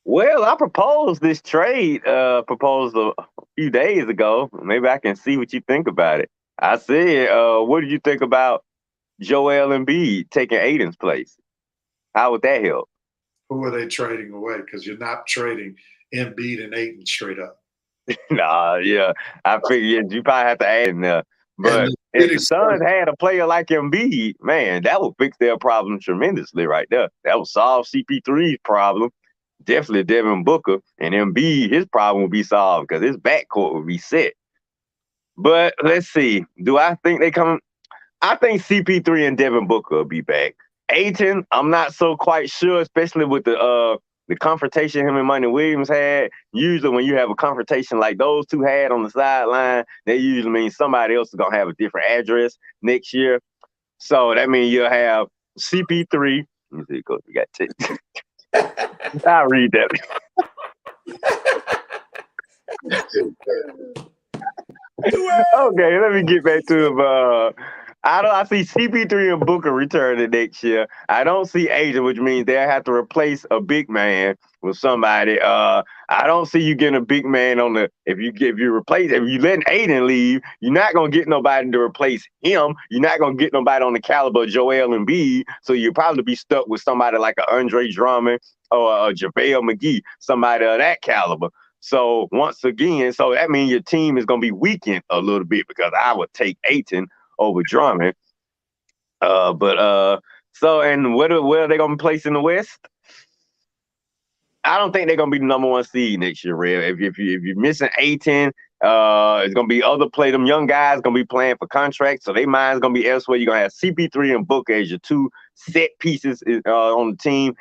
Well, I proposed this trade proposal a few days ago. Maybe I can see what you think about it. I said, what did you think about Joel Embiid taking Aiden's place? How would that help? Who are they trading away? Because you're not trading Embiid and Ayton straight up. Nah, yeah. I figured you probably have to add in there. But if the Suns had a player like Embiid, man, that would fix their problem tremendously right there. That would solve CP3's problem. Definitely Devin Booker. And Embiid, his problem would be solved because his backcourt would be set. But let's see. Do I think they come? I think CP3 and Devin Booker will be back. Ayton, I'm not so quite sure, especially with the the confrontation him and Money Williams had, usually when you have a confrontation like those two had on the sideline, that usually means somebody else is going to have a different address next year. So that means you'll have CP3. Let me see, Coach, we got I'll read that. Okay, let me get back to I see CP3 and Booker returning next year. I don't see Asia, which means they'll have to replace a big man with somebody. I don't see you getting a big man on the if you letting Aiden leave, you're not gonna get nobody to replace him. You're not gonna get nobody on the caliber of Joel Embiid. So you'll probably be stuck with somebody like a Andre Drummond or a JaVale McGee, somebody of that caliber. So once again, so that means your team is gonna be weakened a little bit because I would take Ayton over Drummond. So and where are they gonna be placed in the West? I don't think they're gonna be the number one seed next year, Rev. If you're missing A10, it's gonna be them young guys gonna be playing for contracts, so their mind's gonna be elsewhere. You're gonna have CP3 and Booker as your two set pieces on the team.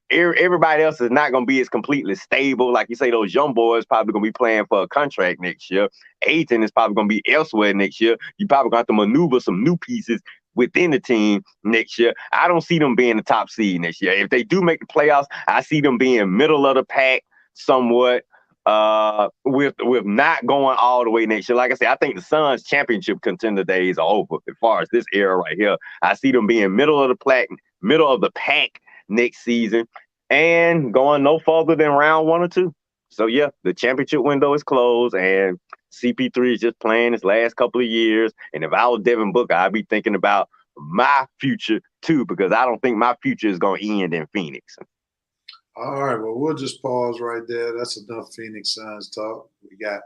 Everybody else is not gonna be as completely stable. Like you say, those young boys probably gonna be playing for a contract next year. A10 is probably gonna be elsewhere next year. You probably gonna have to maneuver some new pieces within the team next year. I don't see them being the top seed next year. If they do make the playoffs, I see them being middle of the pack somewhat, with not going all the way next year. Like I said, I think the Suns championship contender days are over as far as this era right here. I see them being middle of the pack next season and going no further than round 1 or 2. So yeah, the championship window is closed and CP3 is just playing his last couple of years. And if I was Devin Booker, I'd be thinking about my future too, because I don't think my future is going to end in Phoenix. All right, well, we'll just pause right there. That's enough Phoenix Suns talk. We got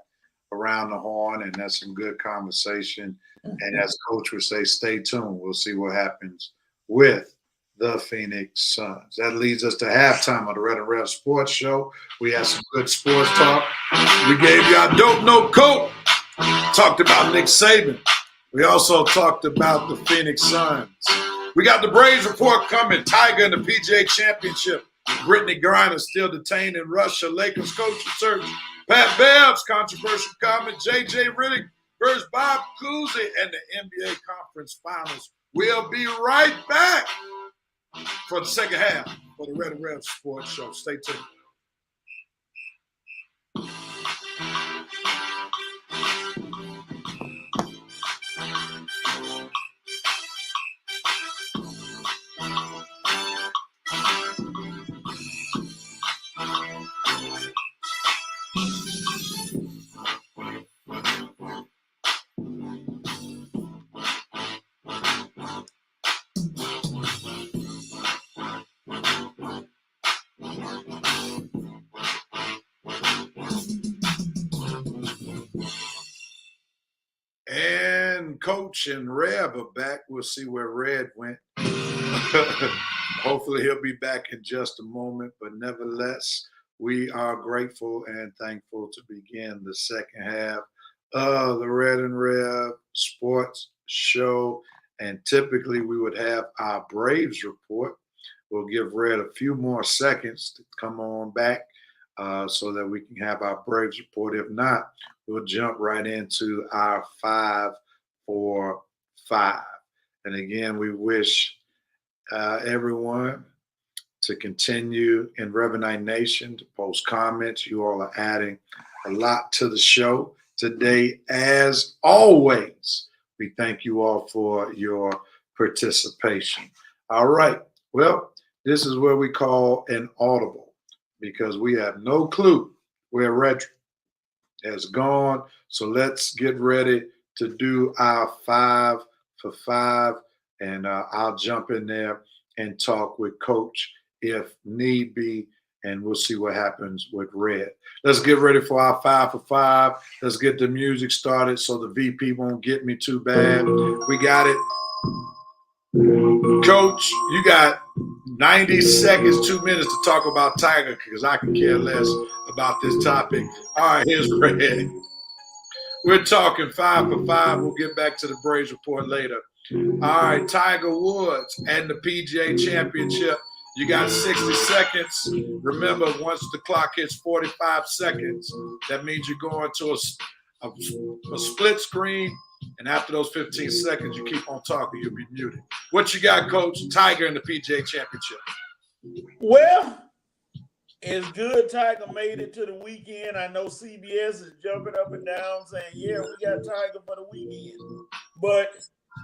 around the horn, and that's some good conversation. And as Coach would say, stay tuned. We'll see what happens with the Phoenix Suns. That leads us to halftime of the Red and Rev Sports Show. We had some good sports talk. We gave you our dope note coat. Talked about Nick Saban. We also talked about the Phoenix Suns. We got the Braves report coming. Tiger in the PGA Championship. Brittany Griner still detained in Russia. Lakers coach search. Pat Bev's controversial comment. JJ Riddick versus Bob Cousy and the NBA Conference Finals. We'll be right back for the second half for the Red and Rev Sports Show. Stay tuned. And Coach and Rev are back. We'll see where Red went. Hopefully he'll be back in just a moment. But nevertheless, we are grateful and thankful to begin the second half of the Red and Rev Sports Show. And typically we would have our Braves report. We'll give Red a few more seconds to come on back so that we can have our Braves report. If not, we'll jump right into our 5 for 5. And again, we wish everyone to continue in Revenite Nation to post comments. You all are adding a lot to the show today. As always, we thank you all for your participation. All right. Well, this is where we call an audible because we have no clue where Retro has gone. So let's get ready to do our 5 for 5. And I'll jump in there and talk with Coach if need be. And we'll see what happens with Red. Let's get ready for our 5 for 5. Let's get the music started so the VP won't get me too bad. We got it. Coach, you got 90 seconds, 2 minutes to talk about Tiger because I can care less about this topic. All right, here's Red. We're talking 5 for 5. We'll get back to the Braves report later. All right, Tiger Woods and the PGA Championship. You got 60 seconds. Remember, once the clock hits 45 seconds, that means you're going to a split screen. And after those 15 seconds, you keep on talking, you'll be muted. What you got, Coach? Tiger in the PGA Championship. Well, it's good Tiger made it to the weekend. I know CBS is jumping up and down saying, yeah, we got Tiger for the weekend. But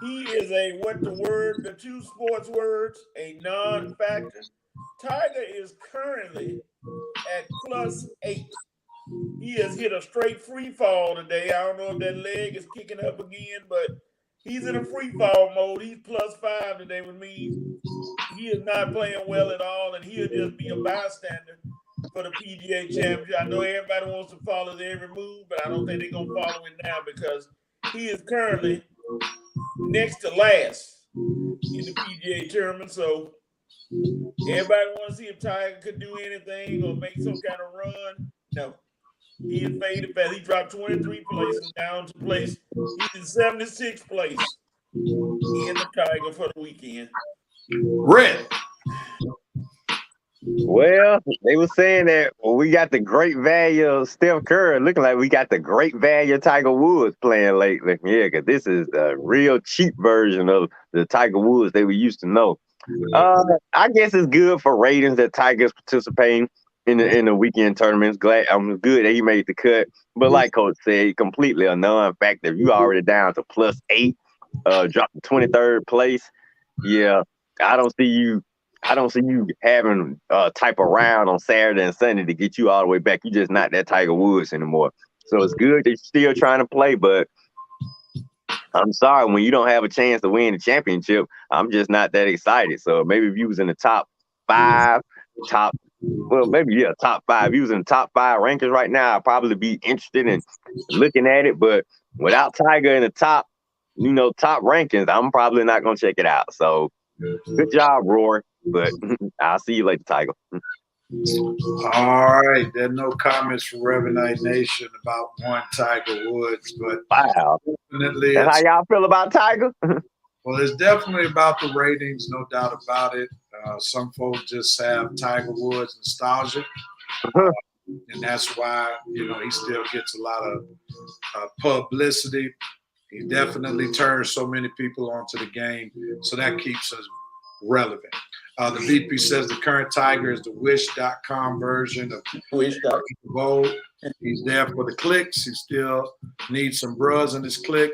he is the two sports words, a non-factor. Tiger is currently at +8. He has hit a straight free fall today. I don't know if that leg is kicking up again, but he's in a free fall mode. He's +5 today, which means he is not playing well at all, and he'll just be a bystander for the PGA Championship. I know everybody wants to follow every move, but I don't think they're going to follow it now because he is currently next to last in the PGA tournament. So everybody wants to see if Tiger could do anything or make some kind of run. No. He is faded fast. He dropped 23 places down to place. He's in 76th place in the Tiger for the weekend. Red. Well, they were saying that we got the great value of Steph Curry. Looking like we got the great value of Tiger Woods playing lately. Yeah, because this is the real cheap version of the Tiger Woods they we used to know. I guess it's good for ratings that Tiger's participating in the weekend tournaments. I'm good that he made the cut. But like Coach said, completely a non-factor. You already down to +8, dropped to 23rd place. Yeah, I don't see you having a type of round on Saturday and Sunday to get you all the way back. You're just not that Tiger Woods anymore. So it's good that you're still trying to play, but I'm sorry, when you don't have a chance to win the championship, I'm just not that excited. So maybe if you was in the top 5, top 5. If you was in the top 5 rankings right now, I'd probably be interested in looking at it. But without Tiger in the top rankings, I'm probably not going to check it out. So good job, Rory. But I'll see you later, Tiger. All right. There are no comments from Revenite Nation about one Tiger Woods, but wow. Definitely that's how y'all feel about Tiger? Well, it's definitely about the ratings, no doubt about it. Some folks just have Tiger Woods nostalgia. And that's why, he still gets a lot of publicity. He definitely turns so many people onto the game. So that keeps us relevant. The VP says the current Tiger is the Wish.com version of Wish.com. He's there for the clicks. He still needs some bros in his click.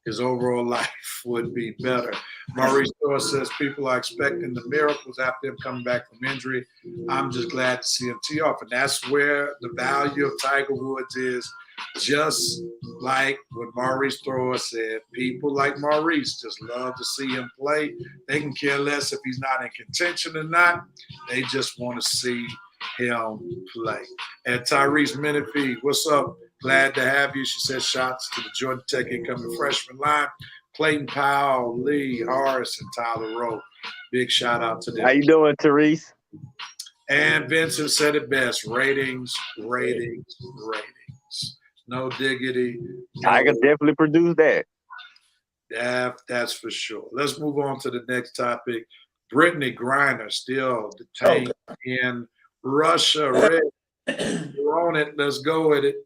His overall life would be better. Maurice Thor says people are expecting the miracles after him coming back from injury. I'm just glad to see him tee off. And that's where the value of Tiger Woods is. Just like what Maurice Thor said, people like Maurice just love to see him play. They can care less if he's not in contention or not. They just want to see him play. And Tyrese Menifee, what's up? Glad to have you. She says shots to the Georgia Tech incoming freshman line. Clayton Powell, Lee, Horace, and Tyler Rowe. Big shout out to them. How you doing, Therese? And Vincent said it best. Ratings. No diggity. Tiger definitely produced that. Yeah, that's for sure. Let's move on to the next topic. Brittany Griner still detained in Russia. Red, you're on it. Let's go with it.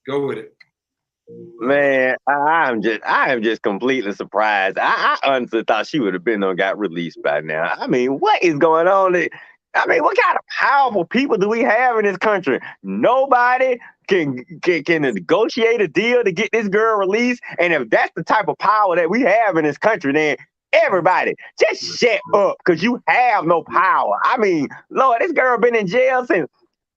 Go with it. Man, I am just completely surprised. I honestly thought she would have got released by now. I mean, what is going on? I mean, what kind of powerful people do we have in this country? Nobody can negotiate a deal to get this girl released. And if that's the type of power that we have in this country, then everybody just shut up because you have no power. I mean, Lord, this girl been in jail since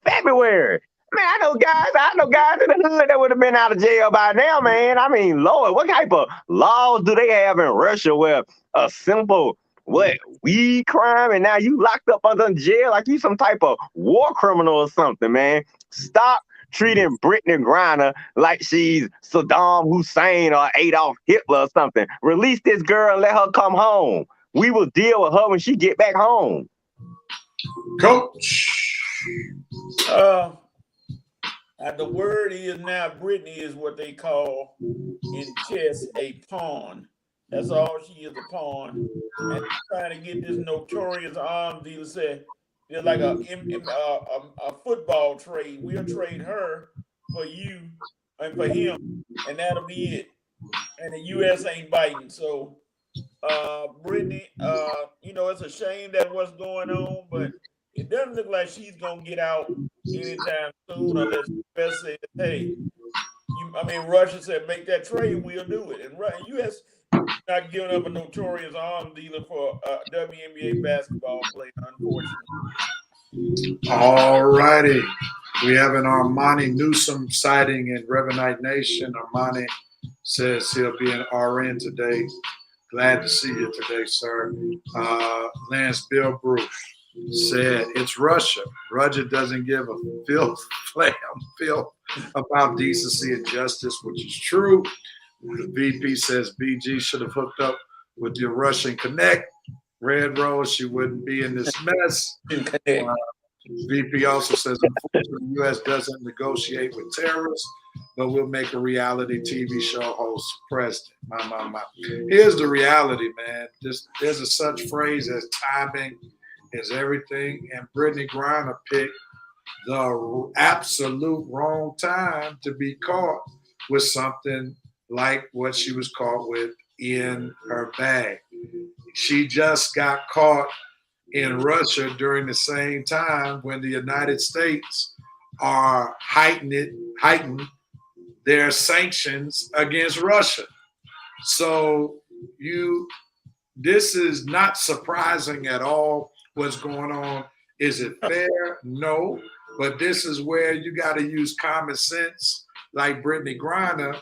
February. Man, I know guys in the hood that would have been out of jail by now, man. I mean, Lord, what type of laws do they have in Russia where a simple weed crime and now you locked up under jail like you some type of war criminal or something, man? Stop treating Brittany Griner like she's Saddam Hussein or Adolf Hitler or something. Release this girl and let her come home. We will deal with her when she get back home. Coach. The word is now Brittany is what they call in chess a pawn. That's all she is, a pawn. And trying to get this notorious arms dealer said, It's like a football trade. We'll trade her for you and for him, and that'll be it. And the U.S. ain't biting. So, Brittany, it's a shame that what's going on, but it doesn't look like she's gonna get out anytime soon unless the U.S. says, "Hey, Russia said make that trade, we'll do it." And U.S. not giving up a notorious arm dealer for a WNBA basketball player, unfortunately. All righty. We have an Armani Newsom sighting in Revenite Nation. Armani says he'll be an RN today. Glad to see you today, sir. Lance Bill Bruce said it's Russia. Russia doesn't give a flam about decency and justice, which is true. The VP says BG should have hooked up with your Russian connect. Red Rose, she wouldn't be in this mess. VP also says, unfortunately, the U.S. doesn't negotiate with terrorists, but we'll make a reality TV show host president. My. Here's the reality, man. There's a such phrase as timing is everything, and Brittany Griner picked the absolute wrong time to be caught with something like what she was caught with in her bag. She just got caught in Russia during the same time when the United States are heightened their sanctions against Russia. So this is not surprising at all what's going on. Is it fair? No. But this is where you got to use common sense like Brittany Griner.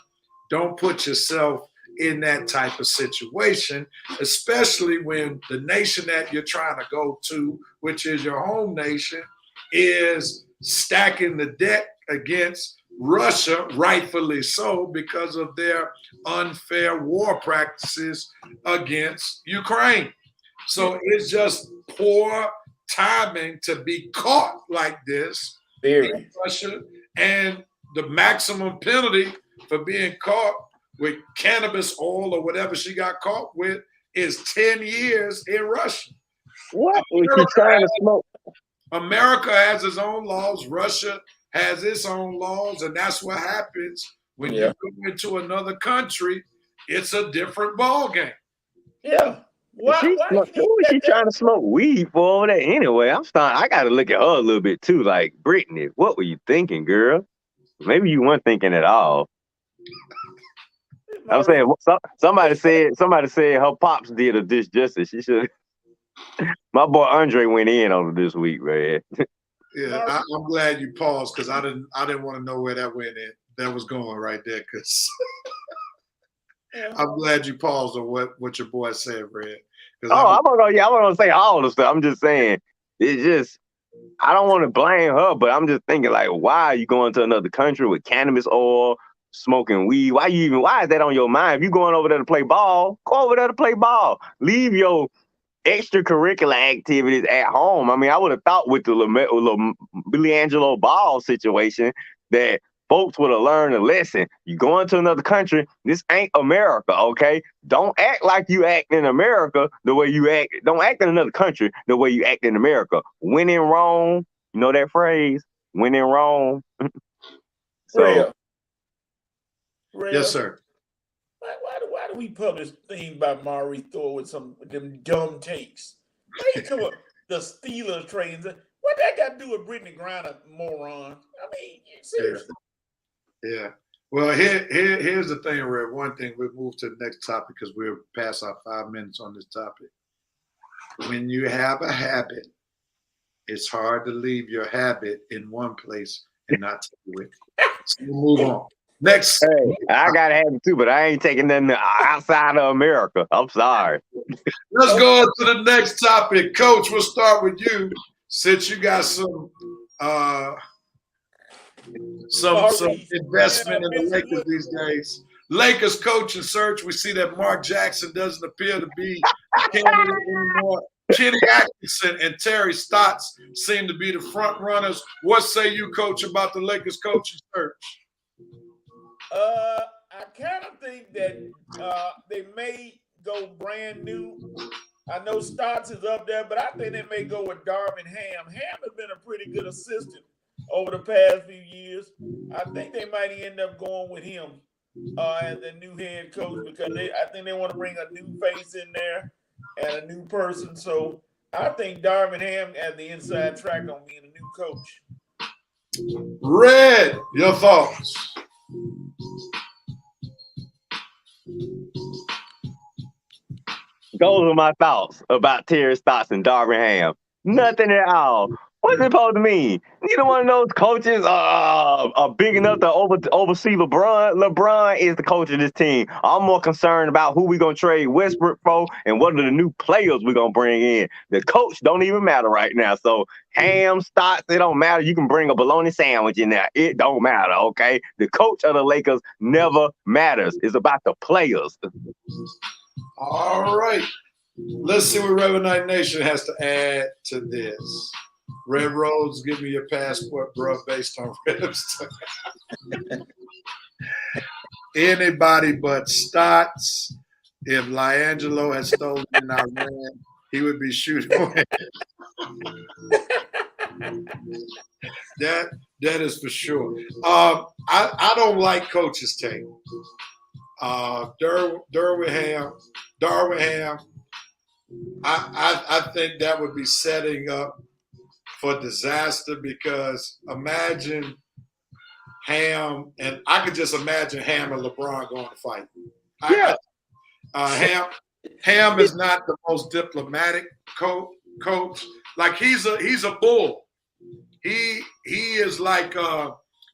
Don't put yourself in that type of situation, especially when the nation that you're trying to go to, which is your home nation, is stacking the deck against Russia, rightfully so, because of their unfair war practices against Ukraine. So it's just poor timing to be caught like this in Russia, and the maximum penalty for being caught with cannabis oil or whatever she got caught with is 10 years in Russia. What was she trying to smoke? America has its own laws. Russia has its own laws, and that's what happens when you go into another country. It's a different ballgame. Yeah. Who was she trying to smoke weed for over there anyway? I got to look at her a little bit too. Like, Brittany, what were you thinking, girl? Maybe you weren't thinking at all. I'm saying somebody said her pops did her disjustice. She should. My boy Andre went in on her this week, man. Yeah, I'm glad you paused because I didn't want to know where that was going right there. Because I'm glad you paused on what your boy said, Red. I'm gonna say all the stuff. I'm just saying it's just I don't want to blame her, but I'm just thinking like, why are you going to another country with cannabis oil? Smoking weed. Why is that on your mind? If you going over there to play ball, go over there to play ball. Leave your extracurricular activities at home. I mean, I would have thought with the Billy Angelo Ball situation that folks would have learned a lesson. You going to another country, this ain't America, okay? Don't act like you act in America the way you act. Don't act in another country the way you act in America. When in Rome, you know that phrase? When in Rome. So. Yes, sir. Why do we publish things by Maury Thor with some of them dumb takes? Hey, come on, the Steelers trains. What that got to do with Brittany Griner, moron? I mean, seriously. Yeah. Well, here's the thing, Red. One thing, we'll move to the next topic because we're past our 5 minutes on this topic. When you have a habit, it's hard to leave your habit in one place and not take it with you. So we'll move on. Next. Hey, I gotta have it too, but I ain't taking nothing outside of America. I'm sorry. Let's go on to the next topic. Coach, we'll start with you since you got some investment in the Lakers these days. Lakers coaching search. We see that Mark Jackson doesn't appear to be a candidate anymore. Kenny Atkinson and Terry Stotts seem to be the front runners. What say you, Coach, about the Lakers coaching search? I kind of think that they may go brand new I know Stotts is up there, but I think they may go with Darvin Ham. Ham has been a pretty good assistant over the past few years. I think they might end up going with him as the new head coach because I think they want to bring a new face in there and a new person. So I think Darvin Ham has the inside track on being a new coach. Red, your thoughts? Those are my thoughts about Terry Stotts and Darvin Ham. Nothing at all. What's it supposed to mean? Neither one of those coaches are big enough to oversee LeBron. LeBron is the coach of this team. I'm more concerned about who we're going to trade Westbrook for and what are the new players we're going to bring in. The coach don't even matter right now. So Ham, Stotts, it don't matter. You can bring a bologna sandwich in there. It don't matter, okay? The coach of the Lakers never matters. It's about the players. All right. Let's see what Reverend Night Nation has to add to this. Red Rose, give me your passport, bro, based on Reb's. Anybody but Stotts. If Liangelo had stolen in Iran, he would be shooting. That is for sure. I don't like coaches' tape. Darvin Ham. I think that would be setting up for disaster because imagine Ham and I could just imagine Ham and LeBron going to fight. Yeah. Ham is not the most diplomatic coach. Like he's a bull. He is like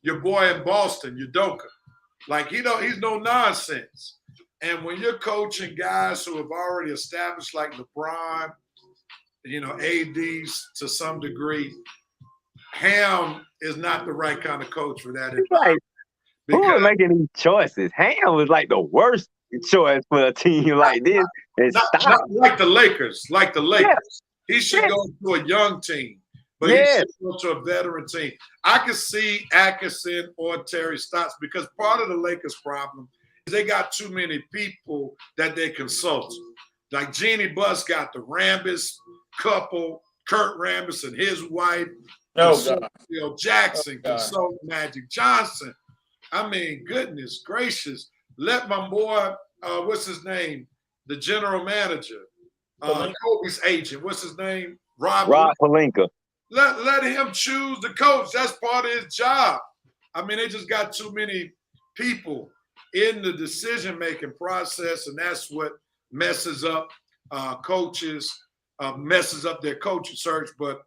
your boy in Boston, Udoka. Like he's no nonsense. And when you're coaching guys who have already established, like LeBron, ADs to some degree, Ham is not the right kind of coach for that. Right. Who are making these choices? Ham was like the worst choice for a team like this. Not like the Lakers. Like the Lakers. Yeah. He should go to a young team. But he should go to a veteran team. I could see Atkinson or Terry Stotts because part of the Lakers' problem is they got too many people that they consult. Like Jeannie Buss got the Rambis couple, Kurt Rambis and his wife. Phil Jackson, consult Magic Johnson. I mean, goodness gracious. Let my boy, what's his name? The general manager, Kobe's agent. What's his name? Rob Pelinka. Let him choose the coach. That's part of his job. I mean, they just got too many people in the decision-making process, and that's what messes up coaches, messes up their coaching search. But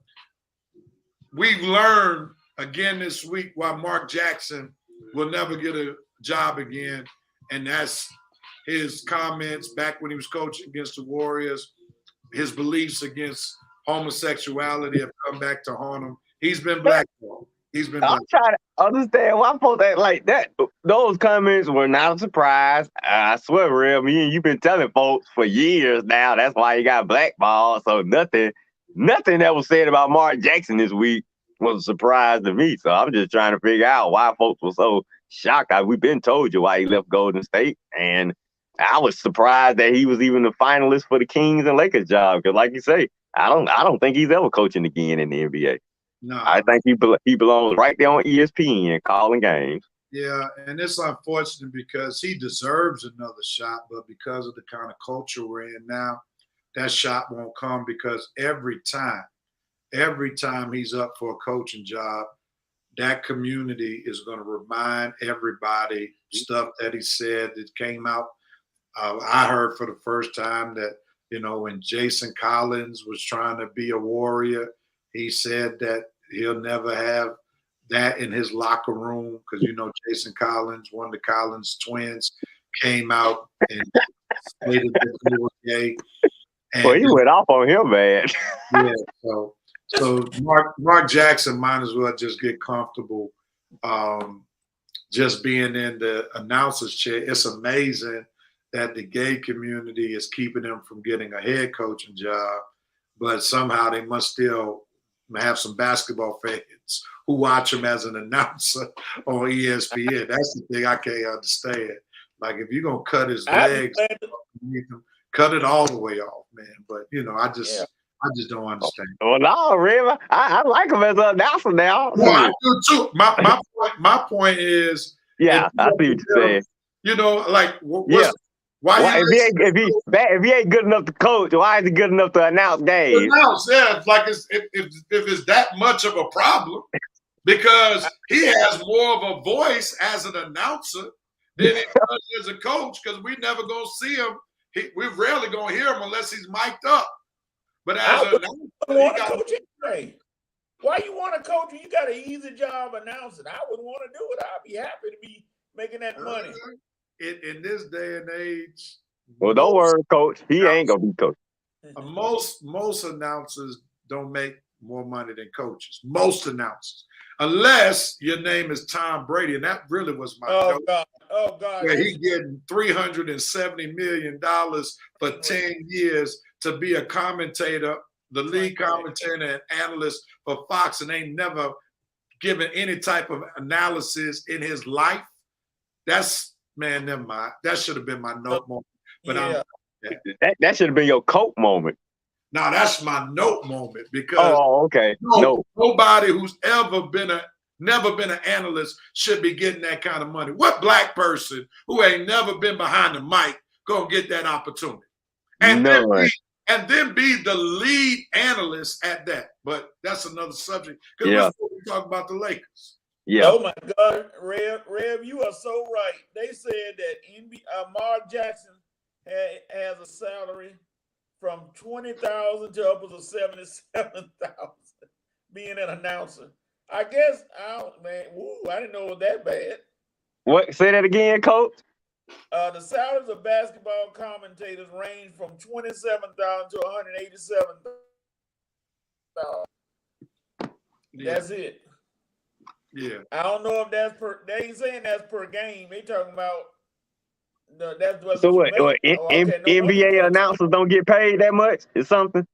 we've learned again this week why Mark Jackson will never get a job again, and that's his comments back when he was coaching against the Warriors, his beliefs against homosexuality have come back to haunt him. He's been blackballed. I'm trying to understand why folks act like that. Those comments were not a surprise. I swear, real, you've been telling folks for years now. That's why he got blackballed. So nothing that was said about Mark Jackson this week was a surprise to me. So I'm just trying to figure out why folks were so shocked. We've been told you why he left Golden State, and I was surprised that he was even the finalist for the Kings and Lakers job. Because, like you say, I don't think he's ever coaching again in the NBA. No, I think he belongs right there on ESPN calling games. Yeah, and it's unfortunate because he deserves another shot, but because of the kind of culture we're in now, that shot won't come because every time he's up for a coaching job, that community is going to remind everybody stuff that he said that came out. I heard for the first time that, when Jason Collins was trying to be a Warrior, he said that he'll never have that in his locker room because, Jason Collins, one of the Collins twins, came out and stated that he was gay. Well, he went off on him, man. Yeah, so Mark Jackson might as well just get comfortable just being in the announcer's chair. It's amazing that the gay community is keeping him from getting a head coaching job, but somehow they must still have some basketball fans who watch him as an announcer on ESPN. That's the thing I can't understand. Like if you're gonna cut his I'd be legs, glad cut it all the way off, man. But I just don't understand. Well, no, River, I like him as an announcer now. No, I do too. My point is, Yeah, I see what you're saying. like Yeah. why If he ain't good enough to coach, why is he good enough to announce games? Like if it's that much of a problem, because he has more of a voice as an announcer than he does as a coach, because we never gonna see him. We're rarely gonna hear him unless he's mic'd up. But as an announcer, why you want to coach? You got an easy job announcing. I wouldn't want to do it. I'd be happy to be making that money. In this day and age. Well, don't worry, coach. He ain't gonna be coach. Most announcers don't make more money than coaches. Most announcers, unless your name is Tom Brady, and that really was my joke. Oh God! Where he getting $370 million for 10 years to be a commentator, the lead commentator and analyst for Fox, and ain't never given any type of analysis in his life. Man, never mind. That should have been my note moment. But that should have been your coat moment. No, that's my note moment, because okay. Nobody who's never been an analyst should be getting that kind of money. What black person who ain't never been behind the mic gonna get that opportunity? And then be the lead analyst at that. But that's another subject, because we talk about the Lakers. Yeah. Oh my God, Rev, you are so right. They said that Mark Jackson has a salary from $20,000 to upwards of $77,000 being an announcer. I guess I didn't know it was that bad. What? Say that again, coach. The salaries of basketball commentators range from $27,000 to $187,000. That's it. Yeah. I don't know if that's they ain't saying that's per game. They talking about that's what. So what? NBA announcers don't get paid that much? Is something?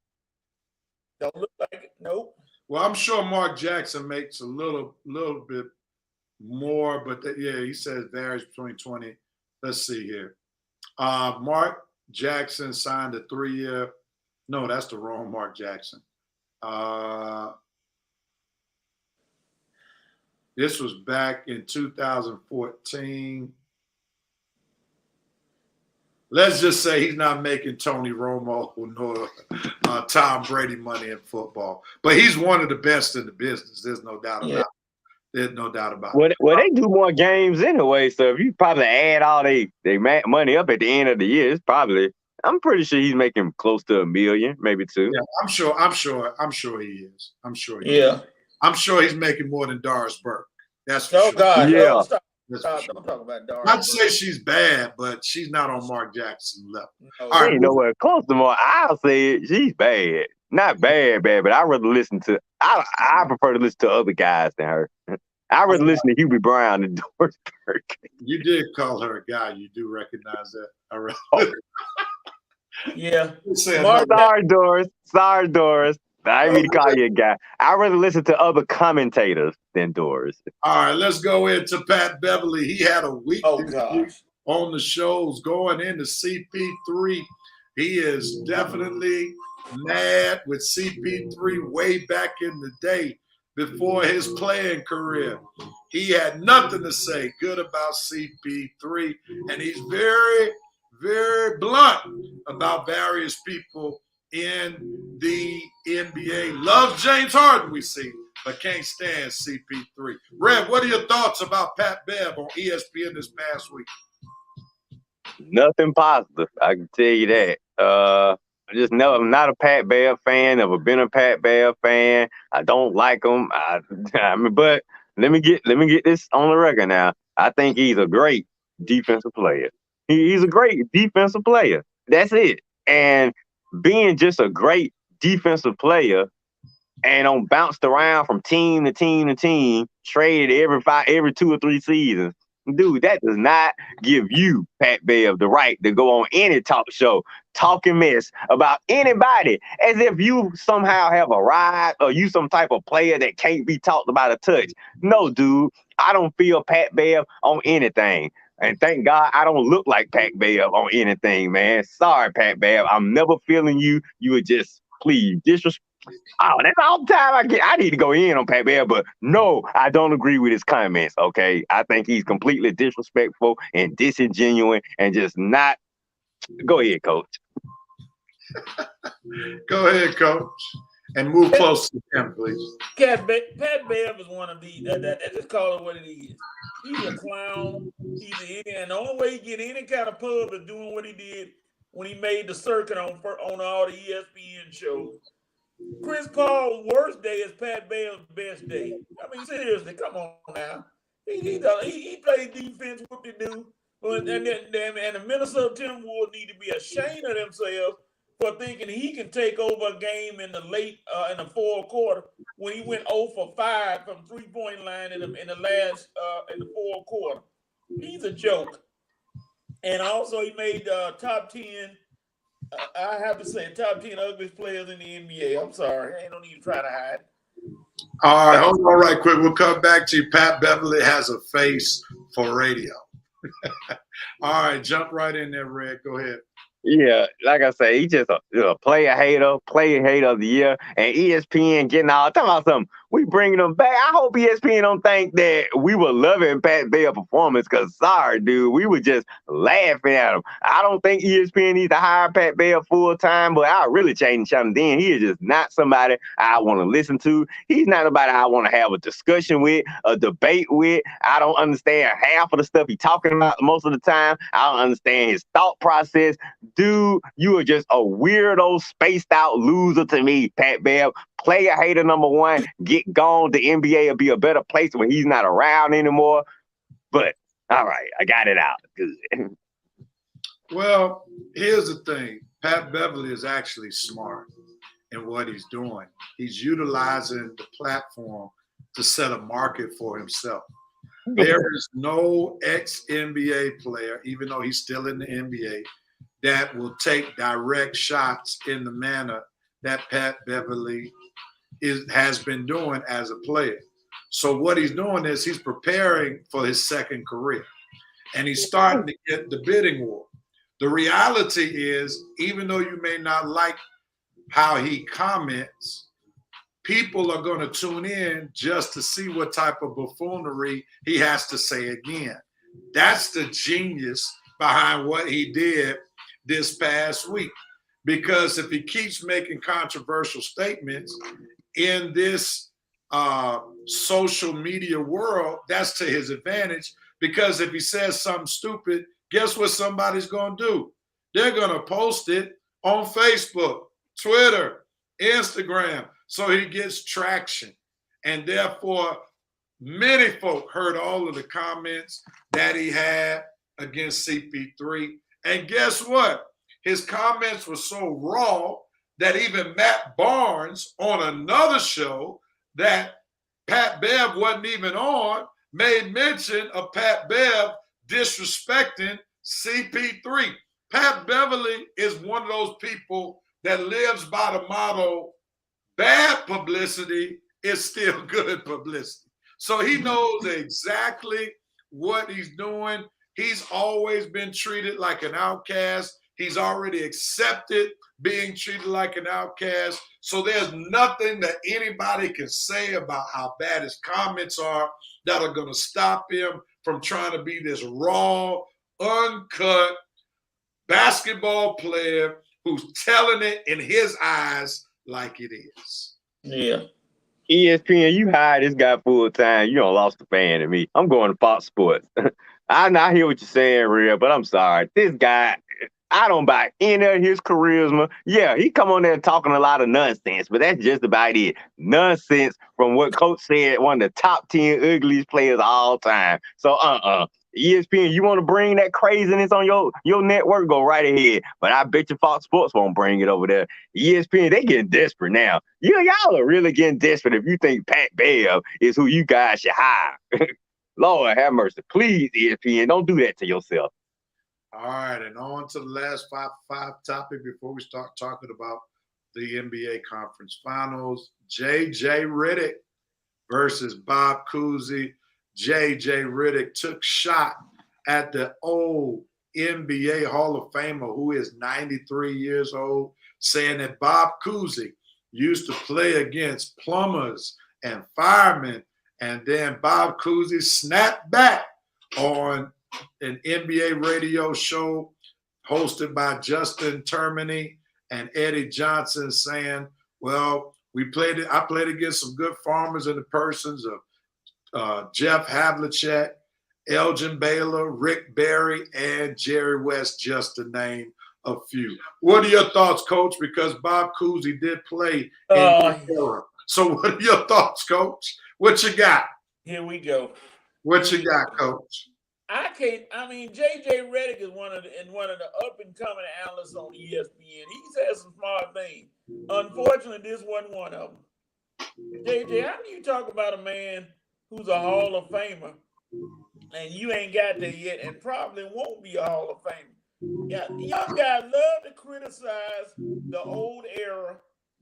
Don't look like it. Nope. Well, I'm sure Mark Jackson makes a little bit more, but he says varies between 20. Let's see here. Mark Jackson signed a 3-year. No, that's the wrong Mark Jackson. This was back in 2014. Let's just say he's not making Tony Romo nor Tom Brady money in football, but he's one of the best in the business. There's no doubt about it. There's no doubt about it. Well, they do more games anyway, so if you probably add all they money up at the end of the year, it's probably. I'm pretty sure he's making close to $1 million, maybe $2 million. Yeah, I'm sure he is. I'm sure he is. I'm sure he's making more than Doris Burke. That's for sure. God, yeah. No, stop. Don't talk about Doris. Not to say she's bad, but she's not on Mark Jackson's level. No. All right, ain't nowhere close to more. I'll say it. She's bad. Not bad, but I rather listen to. I prefer to listen to other guys than her. I rather listen to Hubie Brown than Doris Burke. You did call her a guy. You do recognize that. All right. Yeah. Sorry, Doris. I didn't mean to call you a guy. I'd rather listen to other commentators than Doris. All right, let's go into Pat Beverly. He had a week on the shows going into CP3. He is definitely mad with CP3 way back in the day before his playing career. He had nothing to say good about CP3, and he's very, very blunt about various people in the NBA. Love James Harden, we see, but can't stand CP3. Rev, what are your thoughts about Pat Bev on ESPN this past week? Nothing positive, I can tell you that. I'm not a Pat Bev fan. Never been a Pat Bev fan. I don't like him. But let me get this on the record now. I think he's a great defensive player. He's a great defensive player. That's it. And being just a great defensive player and bounced around from team to team to team, traded every 2 or 3 seasons. Dude, that does not give you, Pat Bev, the right to go on any talk show talking mess about anybody as if you somehow have a ride or you some type of player that can't be talked about a touch. No, dude, I don't feel Pat Bev on anything. And thank God I don't look like Pat Bev on anything, man. Sorry, Pat Bev. I'm never feeling you. You would just please disrespect. Oh, that's all the time I get. I need to go in on Pat Bev, but no, I don't agree with his comments. Okay, I think he's completely disrespectful and disingenuous and just not. Go ahead, Coach. Go ahead, Coach, and move close to him, please. Pat Bev is one of these. That just call it what it is. He's a clown. He's an idiot. And the only way he get any kind of pub is doing what he did when he made the circuit on all the ESPN shows. Chris Paul's worst day is Pat Bell's best day. I mean, seriously, come on now. He played defense, what they do. And the Minnesota Timberwolves need to be ashamed of themselves for thinking he can take over a game in the in the fourth quarter when he went 0 for 5 from 3-point line in the fourth quarter. He's a joke. And also he made top 10. I have to say, top 10 ugliest players in the NBA. I'm sorry. I ain't no need to try to hide. All right, hold on right quick. We'll come back to you. Pat Beverly has a face for radio. All right, jump right in there, Red. Go ahead. Yeah, like I say, he's just a player hater of the year, and ESPN getting all talking about something. We bringing him back. I hope ESPN don't think that we were loving Pat Bell's performance, because sorry, dude, we were just laughing at him. I don't think ESPN needs to hire Pat Bell full time, but I'll really change him then. He is just not somebody I want to listen to. He's not somebody I want to have a discussion with, a debate with. I don't understand half of the stuff he's talking about most of the time. I don't understand his thought process. Dude, you are just a weirdo, spaced out loser to me, Pat Bev. Player hater number one. Get gone. The NBA will be a better place when he's not around anymore. But all right, I got it out. Good. Well, here's the thing. Pat Beverly is actually smart in what he's doing. He's utilizing the platform to set a market for himself. There is no ex-NBA player, even though he's still in the NBA, that will take direct shots in the manner that Pat Beverly has been doing as a player. So what he's doing is he's preparing for his second career, and he's starting to get the bidding war. The reality is, even though you may not like how he comments, people are going to tune in just to see what type of buffoonery he has to say again. That's the genius behind what he did this past week. Because if he keeps making controversial statements in this social media world, that's to his advantage. Because if he says something stupid, guess what somebody's going to do? They're going to post it on Facebook, Twitter, Instagram, so he gets traction. And therefore, many folk heard all of the comments that he had against CP3. And guess what? His comments were so raw that even Matt Barnes on another show that Pat Bev wasn't even on made mention of Pat Bev disrespecting CP3. Pat Beverly is one of those people that lives by the motto, bad publicity is still good publicity. So he knows exactly what he's doing. He's always been treated like an outcast. He's already accepted being treated like an outcast. So there's nothing that anybody can say about how bad his comments are that are going to stop him from trying to be this raw, uncut basketball player who's telling it in his eyes like it is. Yeah. ESPN, you hired this guy full time. You don't lost a fan to me. I'm going to Fox Sports. I hear what you're saying, Real, but I'm sorry. This guy, I don't buy any of his charisma. Yeah, he come on there talking a lot of nonsense, but that's just about it. Nonsense from what Coach said, one of the top 10 ugliest players of all time. So, ESPN, you want to bring that craziness on your network, go right ahead. But I bet you Fox Sports won't bring it over there. ESPN, they getting desperate now. Y'all are really getting desperate if you think Pat Bev is who you guys should hire. Lord have mercy. Please, ESPN, don't do that to yourself. All right, and on to the last five topic before we start talking about the NBA Conference Finals. J.J. Riddick versus Bob Cousy. J.J. Riddick took shot at the old NBA Hall of Famer who is 93 years old, saying that Bob Cousy used to play against plumbers and firemen, and then Bob Cousy snapped back on an NBA radio show hosted by Justin Termini and Eddie Johnson, saying, well, I played against some good farmers in the persons of Jeff Havlicek, Elgin Baylor, Rick Barry, and Jerry West, just to name a few. What are your thoughts, Coach? Because Bob Cousy did play in the era. So what are your thoughts, Coach? What you got? Here we go. What you got, Coach? JJ Riddick is one of the up and coming analysts on ESPN. He says some smart things. Unfortunately, this wasn't one of them. JJ, how do you talk about a man who's a Hall of Famer and you ain't got there yet and probably won't be a Hall of Famer? Yeah, young guys love to criticize the old era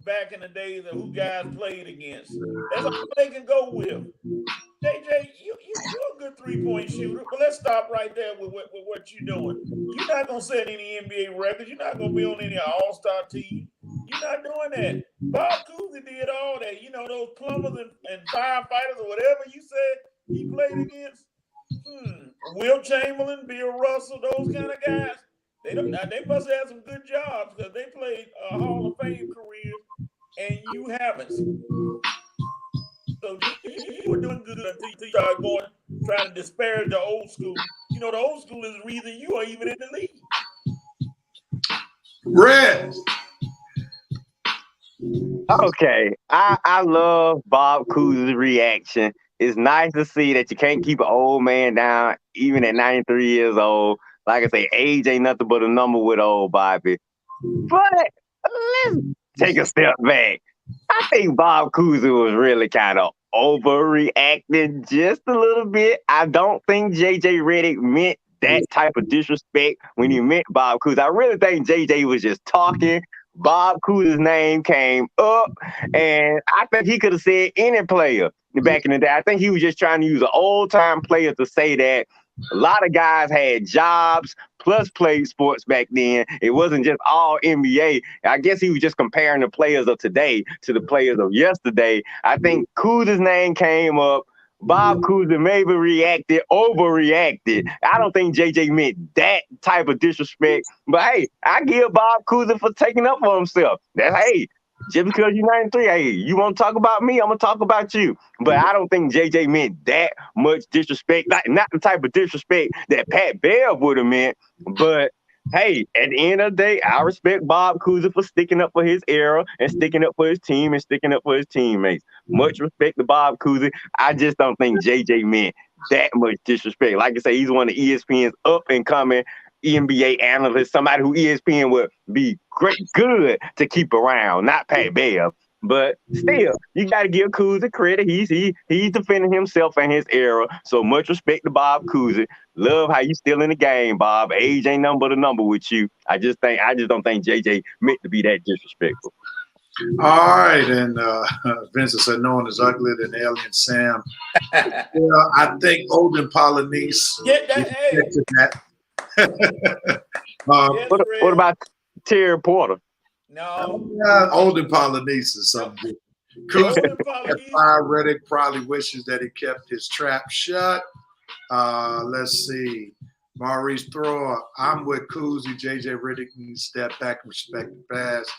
back in the days of who guys played against. That's all they can go with. JJ, you're a good three-point shooter, but let's stop right there with what you're doing. You're not going to set any NBA records. You're not going to be on any all-star team. You're not doing that. Bob Cousy did all that. You know, those plumbers and firefighters or whatever you said he played against. Will Chamberlain, Bill Russell, those kind of guys. They must have some good jobs because they played Hall of Fame careers, and you haven't. So you were doing good until you started trying to disparage the old school. You know, the old school is the reason you are even in the league. Red. Okay, I love Bob Cousy's reaction. It's nice to see that you can't keep an old man down even at 93 years old. Like I say, age ain't nothing but a number with old Bobby. But let's take a step back. I think Bob Cousy was really kind of overreacting just a little bit. I don't think JJ Riddick meant that type of disrespect when he meant Bob Cousy. I really think JJ was just talking. Bob Cousy's name came up, and I think he could have said any player back in the day. I think he was just trying to use an old-time player to say that a lot of guys had jobs plus played sports back then. It wasn't just all NBA. I guess he was just comparing the players of today to the players of yesterday. I think Cousy's name came up. Bob Cousy maybe overreacted. I don't think JJ meant that type of disrespect. But hey, I give Bob Cousy for taking up for himself. That's just because you're 93, hey, you want to talk about me, I'm going to talk about you. But I don't think JJ meant that much disrespect. Not the type of disrespect that Pat Bev would have meant. But hey, at the end of the day, I respect Bob Cousy for sticking up for his era and sticking up for his team and sticking up for his teammates. Much respect to Bob Cousy. I just don't think JJ meant that much disrespect. Like I say, he's one of ESPN's up and coming NBA analysts, somebody who ESPN would be good to keep around, not Pat Bev. But still, you got to give Cousy credit. He's defending himself and his era. So much respect to Bob Cousy. Love how you still in the game, Bob. Age ain't nothing but a number with you. I just don't think JJ meant to be that disrespectful. All right, and Vincent said no one is uglier than Alien Sam. I think Olden Polynice. Get that. What about Terry Porter? No. Olden Polynice is something. Riddick probably wishes that he kept his trap shut. Let's see. Maurice Thrower, I'm with Cousy. JJ Riddick needs to step back and respect the past.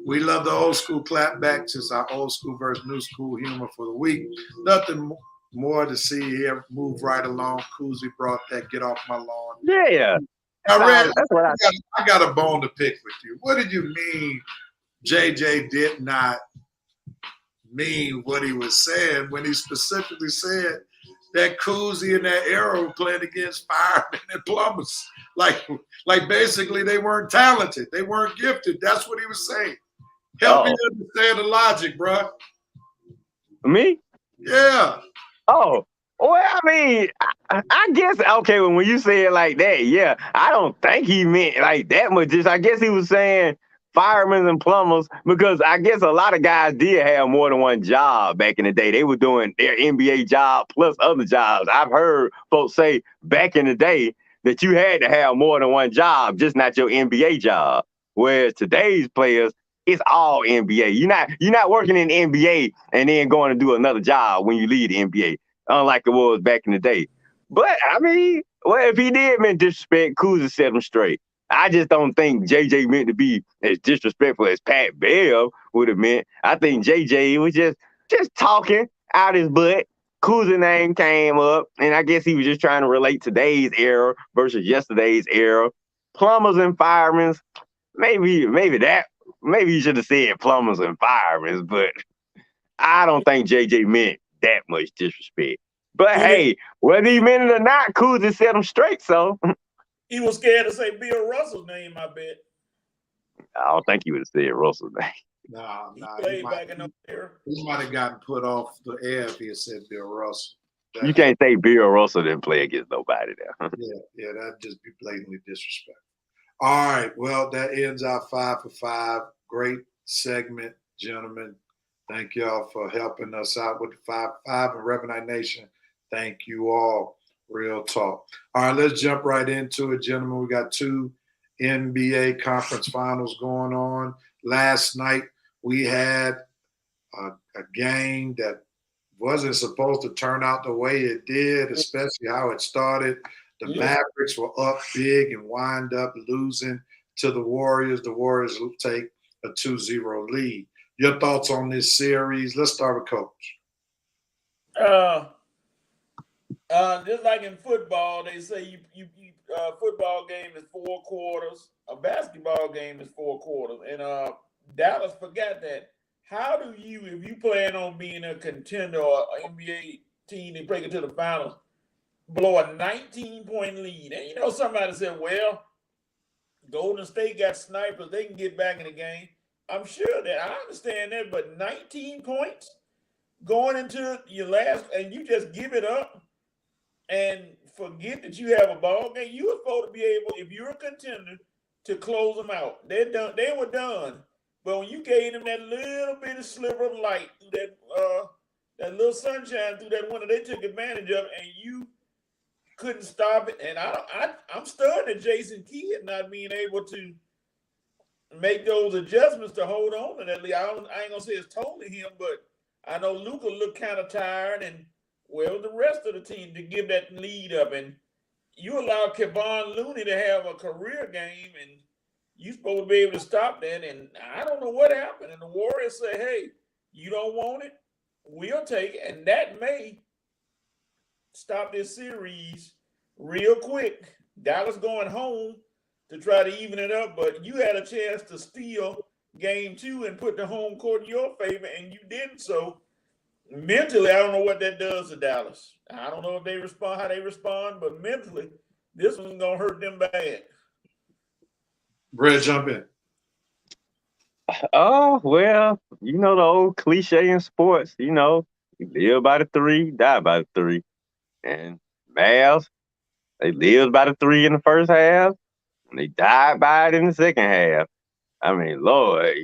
We love the old school clapback since our old school versus new school humor for the week. Nothing more to see here. Move right along. Cousy brought that get off my lawn. Yeah. I got a bone to pick with you. What did you mean JJ did not mean what he was saying when he specifically said that Cousy in that era were playing against firemen and plumbers? Like basically they weren't talented. They weren't gifted. That's what he was saying. Help me understand the logic, bro. Me? Yeah. Oh, well, I mean, I guess, okay, when you say it like that, yeah, I don't think he meant like that much. Just, I guess he was saying firemen and plumbers because I guess a lot of guys did have more than one job back in the day. They were doing their NBA job plus other jobs. I've heard folks say back in the day, that you had to have more than one job, just not your NBA job. Whereas today's players, it's all NBA. You're not working in the NBA and then going to do another job when you leave the NBA, unlike it was back in the day. But I mean, well, if he did mean disrespect, Cousy set him straight. I just don't think JJ meant to be as disrespectful as Pat Bev would have meant. I think JJ was just talking out his butt. Cousy name came up, and I guess he was just trying to relate today's era versus yesterday's era. Plumbers and firemen, maybe you should have said plumbers and firemen, but I don't think JJ meant that much disrespect. But hey, whether he meant it or not, Cousy set him straight, so. He was scared to say Bill Russell's name, I bet. I don't think he would have said Russell's name. Nah, he played back in the era. He might have gotten put off the air if he had said Bill Russell. You can't say Bill Russell didn't play against nobody there. Yeah, that'd just be blatantly disrespectful. All right, well, that ends our 5 for 5. Great segment, gentlemen. Thank y'all for helping us out with the 5 for 5 and Revenant Nation. Thank you all. Real talk. All right, let's jump right into it, gentlemen. We got 2 NBA conference finals going on. Last night, we had a game that wasn't supposed to turn out the way it did, especially how it started. The Mavericks were up big and wind up losing to the Warriors. The Warriors will take a 2-0 lead. Your thoughts on this series? Let's start with Coach. Just like in football, they say you football game is 4 quarters. A basketball game is 4 quarters. And Dallas forgot that. How do you, if you plan on being a contender or an NBA team that break into the finals, blow a 19-point lead? And you know, somebody said, well, Golden State got snipers. They can get back in the game. I'm sure that. I understand that. But 19 points going into your last, and you just give it up and forget that you have a ball game. You were supposed to be able, if you're a contender, to close them out. They're done. They were done. But when you gave them that little bit of sliver of light, that little sunshine through that window, they took advantage of it, and you couldn't stop it. And I'm stunned at Jason Kidd not being able to make those adjustments to hold on to that lead. I ain't gonna say it's totally him, but I know Luka looked kind of tired, and well, the rest of the team to give that lead up, and you allow Kevon Looney to have a career game, and you're supposed to be able to stop that. And I don't know what happened. And the Warriors say, hey, you don't want it? We'll take it. And that may stop this series real quick. Dallas going home to try to even it up, but you had a chance to steal game 2 and put the home court in your favor, and you didn't. So mentally, I don't know what that does to Dallas. I don't know if they respond, how they respond, but mentally, this one's going to hurt them bad. Brad, jump in. Oh, well, you know the old cliche in sports, you know, you live by the 3, die by the 3. And Mavs, they lived by the 3 in the first half, and they died by it in the second half. I mean, Lord,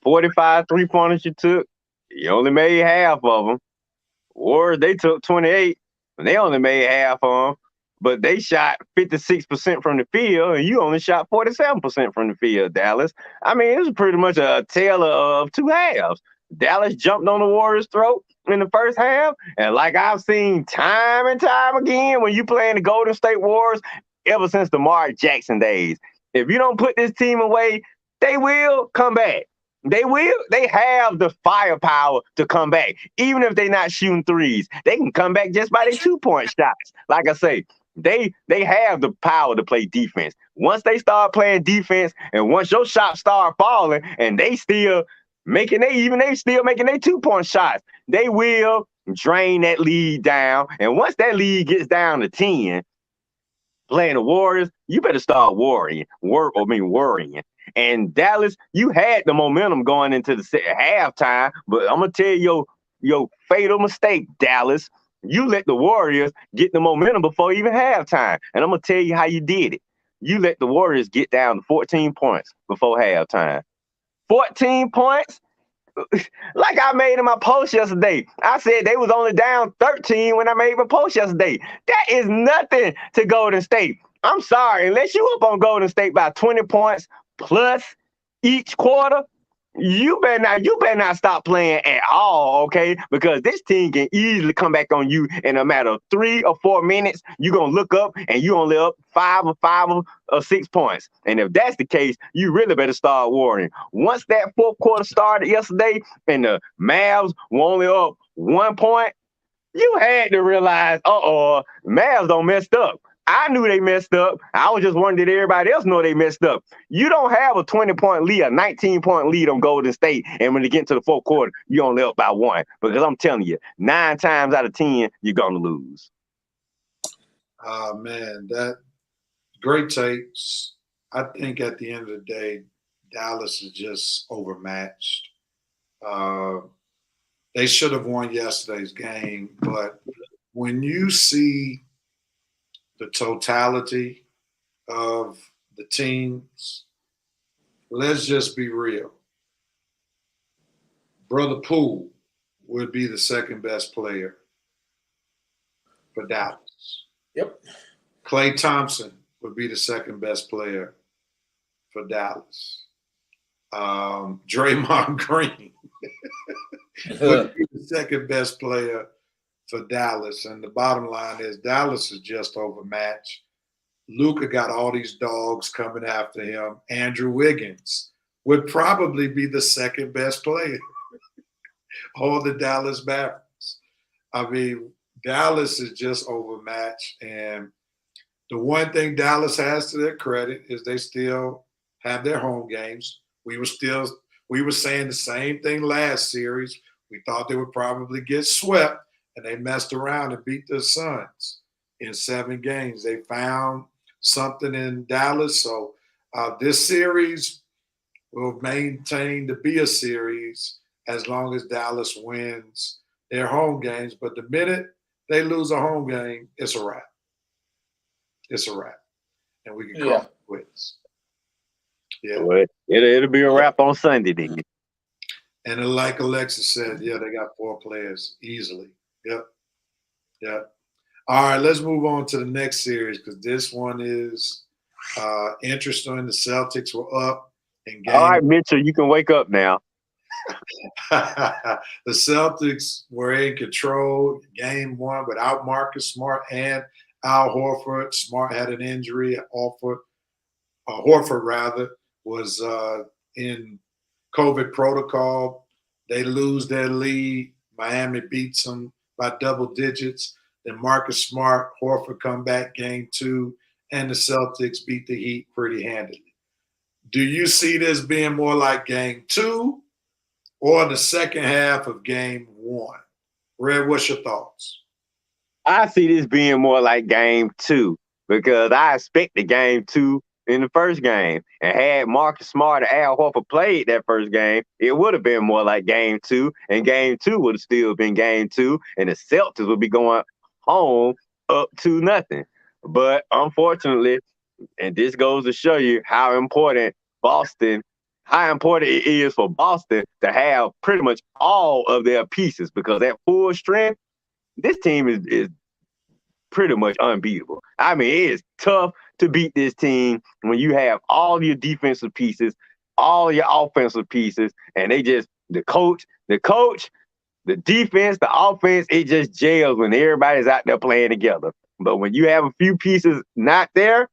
45 3-pointers you took, you only made half of them. Warriors, they took 28, and they only made half of them. But they shot 56% from the field, and you only shot 47% from the field, Dallas. I mean, it was pretty much a tale of 2 halves. Dallas jumped on the Warriors' throat in the first half, and like I've seen time and time again when you playing the Golden State Warriors ever since the Mark Jackson days, if you don't put this team away, they will come back. They will. They have the firepower to come back. Even if they're not shooting threes, they can come back just by their 2-point shots. Like I say, they have the power to play defense. Once they start playing defense, and once your shots start falling, and they still making their 2-point shots, they will drain that lead down. And once that lead gets down to 10, playing the Warriors, you better start worrying. And Dallas, you had the momentum going into the halftime, but I'm gonna tell you your fatal mistake, Dallas. You let the Warriors get the momentum before even halftime, and I'm gonna tell you how you did it. You let the Warriors get down to 14 points before halftime. 14 points. Like I made in my post yesterday, I said they was only down 13 when I made my post yesterday. That is nothing to Golden State. I'm sorry, unless you up on Golden State by 20 points plus each quarter, you better not stop playing at all, okay? Because this team can easily come back on you in a matter of 3 or 4 minutes. You're gonna look up and you only up 6 points. And if that's the case, you really better start worrying. Once that fourth quarter started yesterday and the Mavs were only up 1 point, you had to realize, Mavs don't messed up. I knew they messed up. I was just wondering, did everybody else know they messed up? You don't have a 20-point lead, a 19-point lead on Golden State, and when you get into the fourth quarter, you only up by 1. Because I'm telling you, 9 times out of 10, you're going to lose. Man, that great takes. I think at the end of the day, Dallas is just overmatched. They should have won yesterday's game, but when you see the totality of the teams, let's just be real. Brother Poole would be the second best player for Dallas. Yep. Klay Thompson would be the second best player for Dallas. Draymond Green would be the second best player for Dallas. And the bottom line is Dallas is just overmatched. Luka got all these dogs coming after him. Andrew Wiggins would probably be the second best player on the Dallas Mavericks. I mean, Dallas is just overmatched. And the one thing Dallas has to their credit is they still have their home games. We were saying the same thing last series. We thought they would probably get swept, and they messed around and beat the Suns in 7 games. They found something in Dallas. So this series will maintain to be a series as long as Dallas wins their home games. But the minute they lose a home game, it's a wrap. It's a wrap. And we can call it quits. Yeah. Well, it'll be a wrap on Sunday then. And like Alexis said, they got 4 players easily. Yep. All right, let's move on to the next series because this one is interesting. The Celtics were up in game. All right, Mitchell, you can wake up now. The Celtics were in control game 1 without Marcus Smart and Al Horford. Smart had an injury. Horford was in COVID protocol. They lose their lead. Miami beats them by double digits. Then Marcus Smart, Horford come back game 2, and the Celtics beat the Heat pretty handily. Do you see this being more like game 2 or the second half of game 1? Red, what's your thoughts? I see this being more like game 2 because I expected game 2 in the first game. And had Marcus Smart and Al Horford played that first game, it would have been more like game 2. And game 2 would have still been game 2. And the Celtics would be going home up 2-0. But unfortunately, and this goes to show you how important it is for Boston to have pretty much all of their pieces, because at full strength, this team is pretty much unbeatable. I mean, it is tough to beat this team when you have all your defensive pieces, all your offensive pieces, and the coach, the defense, the offense, it just gels when everybody's out there playing together. But when you have a few pieces not there,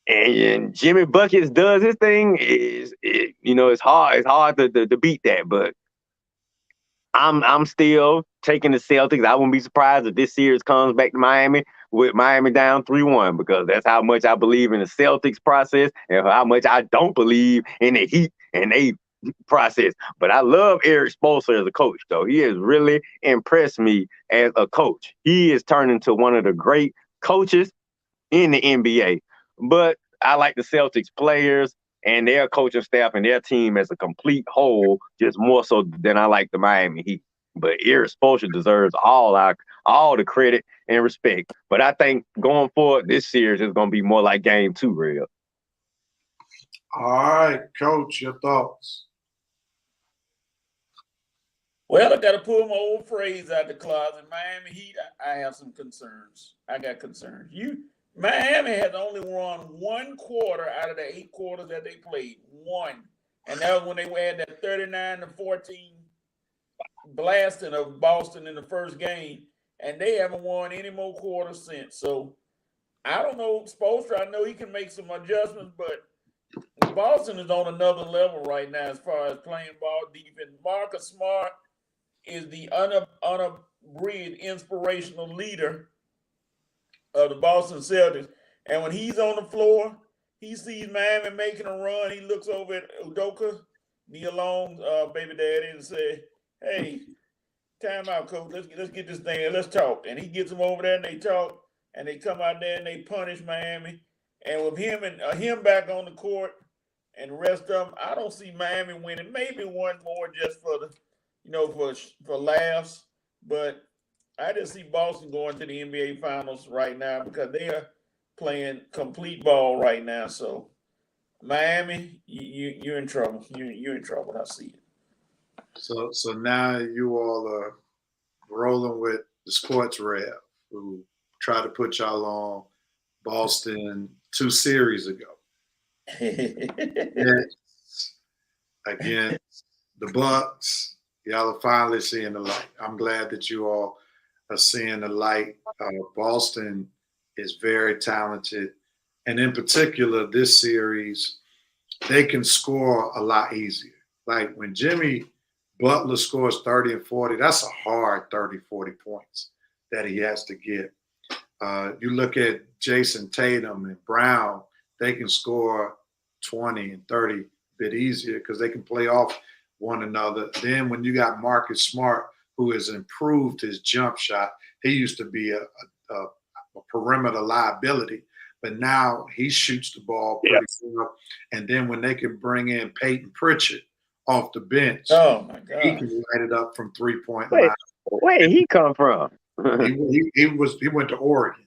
and Jimmy Buckets does his thing, it's hard to beat that. But I'm still taking the Celtics. I wouldn't be surprised if this series comes back to Miami with Miami down 3-1, because that's how much I believe in the Celtics process and how much I don't believe in the Heat and they process. But I love Eric Spoelstra as a coach, though. He has really impressed me as a coach. He is turning into one of the great coaches in the NBA. But I like the Celtics players and their coaching staff and their team as a complete whole, just more so than I like the Miami Heat. But Eric Spoelstra deserves all the credit and respect. But I think going forward, this series is going to be more like game 2, real. All right, Coach, your thoughts? Well, I got to pull my old phrase out the closet. Miami Heat, I have some concerns. I got concerns. Miami has only won one quarter out of the 8 quarters that they played. One. And that was when they had that 39-14 blasting of Boston in the first game. And they haven't won any more quarters since. So I don't know. Spoelstra, I know he can make some adjustments, but Boston is on another level right now as far as playing ball defense. Marcus Smart is the unabridged inspirational leader of the Boston Celtics. And when he's on the floor, he sees Miami making a run. He looks over at Udoka, Nia Long's baby daddy, and say, "Hey, time out, coach. Let's get this thing. Let's talk." And he gets them over there, and they talk, and they come out there and they punish Miami. And with him back on the court, and the rest of them, I don't see Miami winning. Maybe one more just for for laughs. But I just see Boston going to the NBA Finals right now because they are playing complete ball right now. So Miami, you're in trouble. You're in trouble. I see it. So now you all are rolling with the sports rev who tried to put y'all on Boston 2 series ago. Against the Bucks, y'all are finally seeing the light. I'm glad that you all are seeing the light. Boston is very talented, and in particular, this series, they can score a lot easier. Like when Jimmy Butler scores 30 and 40, that's a hard 30, 40 points that he has to get. You look at Jason Tatum and Brown, they can score 20 and 30 a bit easier because they can play off one another. Then when you got Marcus Smart, who has improved his jump shot, he used to be a perimeter liability, but now he shoots the ball pretty well. And then when they can bring in Peyton Pritchard off the bench, oh my God, he can light it up from 3-point line. Where he come from? he went to Oregon.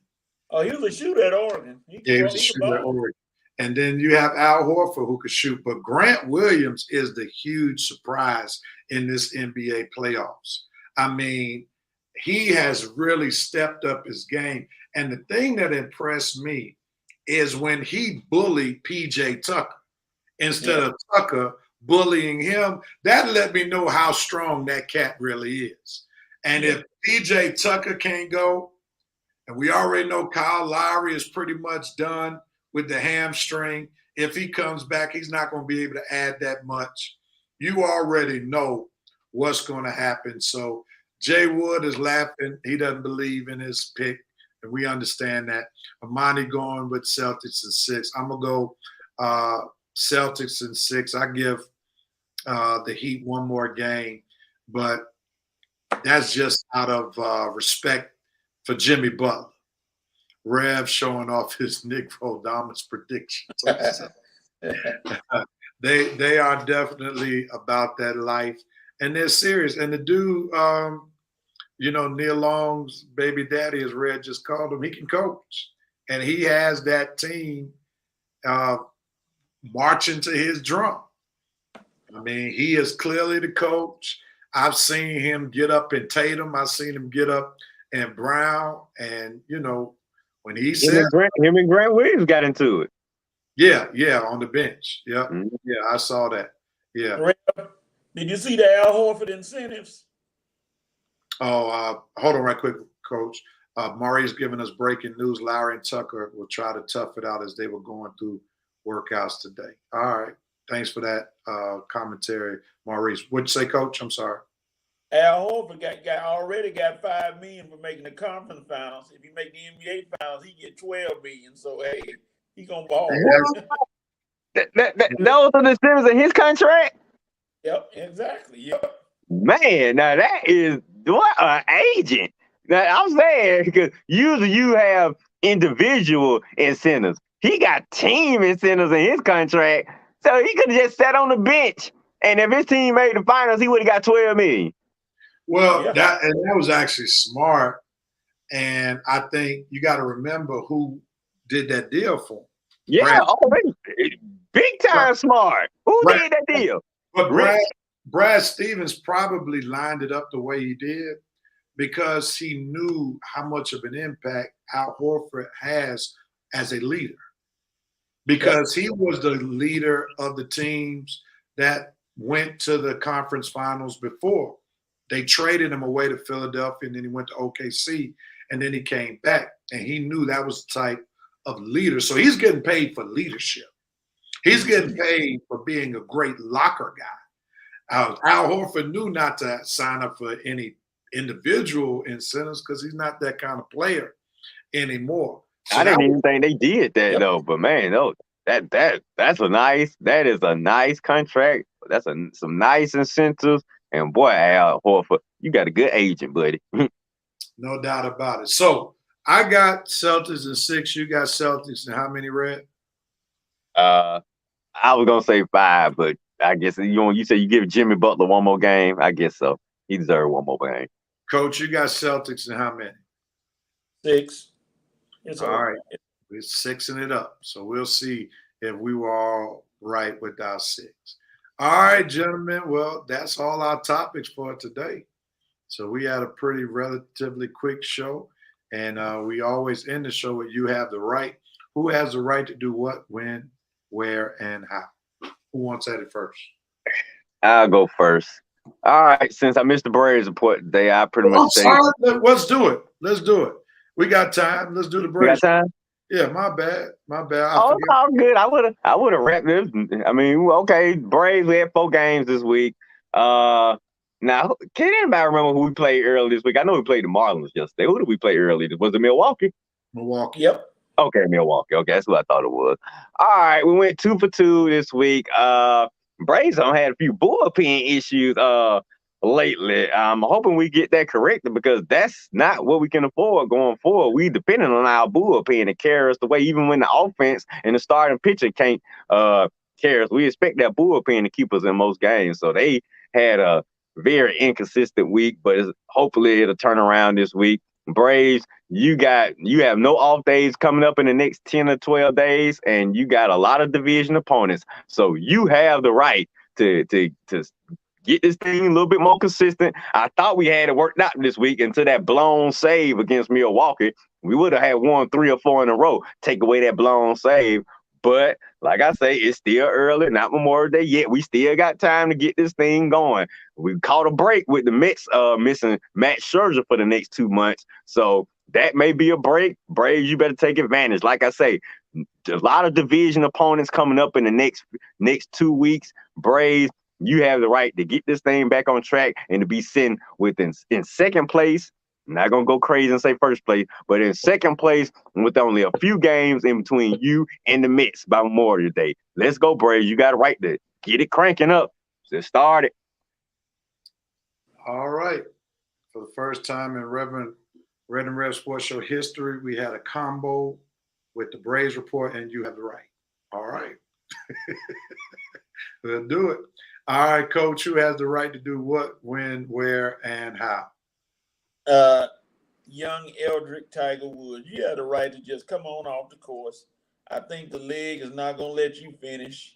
Oh, he was a shooter at Oregon. He was a shooter at Oregon. And then you have Al Horford who could shoot. But Grant Williams is the huge surprise in this NBA playoffs. I mean, he has really stepped up his game. And the thing that impressed me is when he bullied PJ Tucker instead of Tucker bullying him, that let me know how strong that cat really is. And if PJ Tucker can't go, and we already know Kyle Lowry is pretty much done with the hamstring. If he comes back, he's not going to be able to add that much. You already know what's going to happen. So Jay Wood is laughing. He doesn't believe in his pick, and we understand that. Armani going with Celtics in 6. I'm going to go Celtics in 6. I give the Heat one more game, but that's just out of respect for Jimmy Butler. Rev showing off his Negro Dominance predictions. They are definitely about that life, and they're serious. And the dude, Neil Long's baby daddy, as Red just called him, he can coach, and he has that team marching to his drum. I mean, he is clearly the coach. I've seen him get up in Tatum. I've seen him get up in Brown, and when he said him and Grant Williams got into it. Yeah, on the bench. Yeah, yeah, I saw that. Yeah. Did you see the Al Horford incentives? Oh, hold on right quick, Coach. Maurice giving us breaking news. Lowry and Tucker will try to tough it out as they were going through workouts today. All right. Thanks for that commentary, Maurice. What'd you say, Coach? I'm sorry. Al Horford already got $5 million for making the conference finals. If he make the NBA finals, he get $12 million. So hey, he gonna ball. Those are the terms of his contract. Yep, exactly. Yep. Man, now that is what an agent. Now I'm saying because usually you have individual incentives. He got team incentives in his contract, so he could have just sat on the bench. And if his team made the finals, he would have got $12 million. Well, that was actually smart, and I think you got to remember who did that deal for him. Yeah, big time smart. Who did that deal? But Brad Stevens probably lined it up the way he did because he knew how much of an impact Al Horford has as a leader because he was the leader of the teams that went to the conference finals before. They traded him away to Philadelphia, and then he went to OKC, and then he came back, and he knew that was the type of leader. So he's getting paid for leadership. He's getting paid for being a great locker guy. Al Horford knew not to sign up for any individual incentives because he's not that kind of player anymore. So I didn't even think they did that though, but man, that's a nice contract. That's some nice incentives. And boy, Al Horford, you got a good agent, buddy. No doubt about it. So I got Celtics in 6. You got Celtics in how many, Red? I was gonna say 5, but I guess you say you give Jimmy Butler one more game. I guess so. He deserves one more game. Coach, you got Celtics in how many? 6. All right. We're 6ing it up. So we'll see if we were all right with our 6. All right, gentlemen. Well, that's all our topics for today. So we had a pretty relatively quick show. And we always end the show with you have the right. Who has the right to do what, when, where, and how? Who wants at it first? I'll go first. All right. Since I missed the Braves report today, I pretty much say. Let's do it. Let's do it. We got time. Let's do the Braves. We got time? Yeah, my bad. Oh, it's all good. I would have wrapped this. I mean, okay, Braves, we had 4 games this week. Now, can anybody remember who we played early this week? I know we played the Marlins yesterday. Who did we play early? Was it Milwaukee? Milwaukee. Yep. Okay, Milwaukee. Okay, that's who I thought it was. All right, we went 2 for 2 this week. Braves had a few bullpen issues lately. I'm hoping we get that corrected because that's not what we can afford going forward. We depending on our bullpen to carry us the way, even when the offense and the starting pitcher can't carry us. We expect that bullpen to keep us in most games. So they had a very inconsistent week, but hopefully it'll turn around this week. Braves, you have no off days coming up in the next 10 or 12 days, and you got a lot of division opponents. So you have the right to get this thing a little bit more consistent. I thought we had it worked out this week until that blown save against Milwaukee. We would have had 1, 3, or 4 in a row. Take away that blown save. But like I say, it's still early, not Memorial Day yet. We still got time to get this thing going. We caught a break with the Mets missing Matt Scherzer for the next 2 months. So that may be a break. Braves, you better take advantage. Like I say, a lot of division opponents coming up in the next 2 weeks. Braves, you have the right to get this thing back on track and to be sitting in second place. I'm not going to go crazy and say first place, but in second place with only a few games in between you and the Mets by Memorial Day. Let's go, Braves. You got a right to get it cranking up. Let's start it. All right. For the first time in Red and Rev Sports Show history, we had a combo with the Braves report and you have the right. All right. We'll do it. All right, Coach, who has the right to do what, when, where, and how? Young Eldrick Tiger Woods, you have the right to just come on off the course. I think the league is not going to let you finish.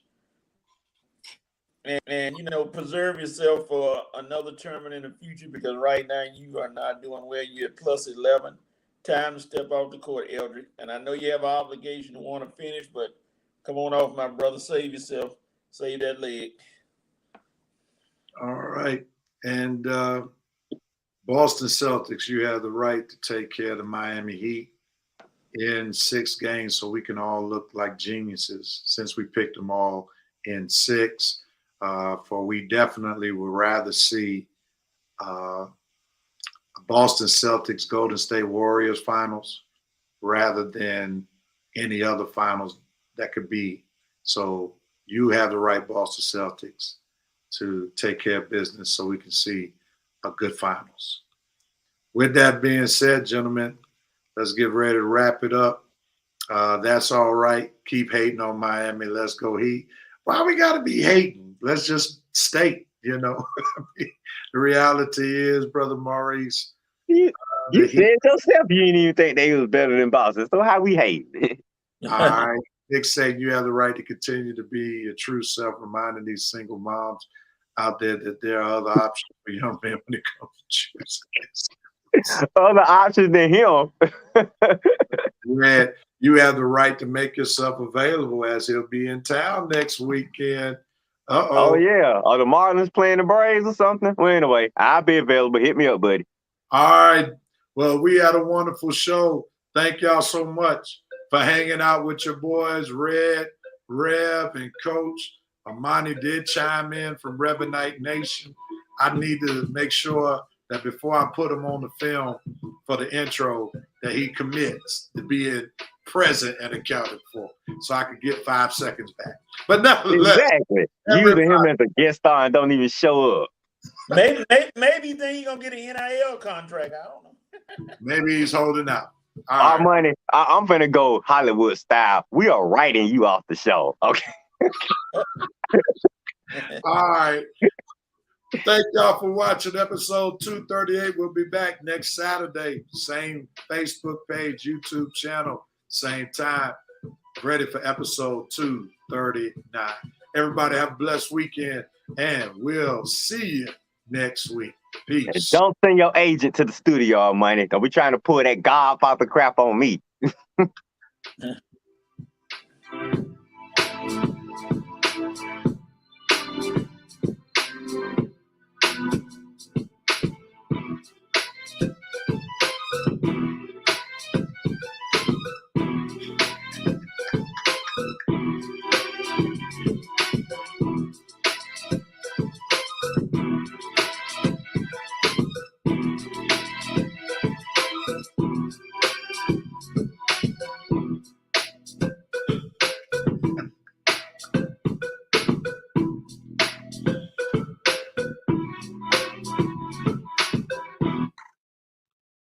And preserve yourself for another tournament in the future because right now you are not doing well. You're at plus 11. Time to step off the court, Eldrick. And I know you have an obligation to want to finish, but come on off, my brother. Save yourself. Save that leg. All right. And Boston Celtics, you have the right to take care of the Miami Heat in 6 games so we can all look like geniuses since we picked them all in 6. For we definitely would rather see Boston Celtics Golden State Warriors finals rather than any other finals that could be. So you have the right, Boston Celtics, to take care of business so we can see a good finals. With that being said, gentlemen, let's get ready to wrap it up. That's all right. Keep hating on Miami. Let's go Heat. Why we got to be hating? Let's just state, the reality is, Brother Maurice. You said yourself you didn't even think they was better than Boston. So how we hate? All right. Nick said you have the right to continue to be your true self, reminding these single moms out there that there are other options for young men when it comes to choosing. Other options than him. Man, you have the right to make yourself available as he'll be in town next weekend. Oh yeah. Are the Marlins playing the Braves or something? Well, anyway, I'll be available. Hit me up, buddy. All right. Well, we had a wonderful show. Thank y'all so much for hanging out with your boys, Red, Rev, and Coach. Armani did chime in from Revenite Nation. I need to make sure that before I put him on the film for the intro, that he commits to being present and accounted for, so I could get 5 seconds back. But nevertheless, Exactly. Using him as a guest star and don't even show up. Maybe you think he's gonna get an NIL contract. I don't know. Maybe he's holding out. All right. Money. I'm finna go Hollywood style. We are writing you off the show. Okay. All right. Thank y'all for watching episode 238. We'll be back next Saturday. Same Facebook page, YouTube channel, same time. Ready for episode 239. Everybody have a blessed weekend, and we'll see you next week. Peace. And don't send your agent to the studio, Money. Don't be trying to pull that Godfather crap on me.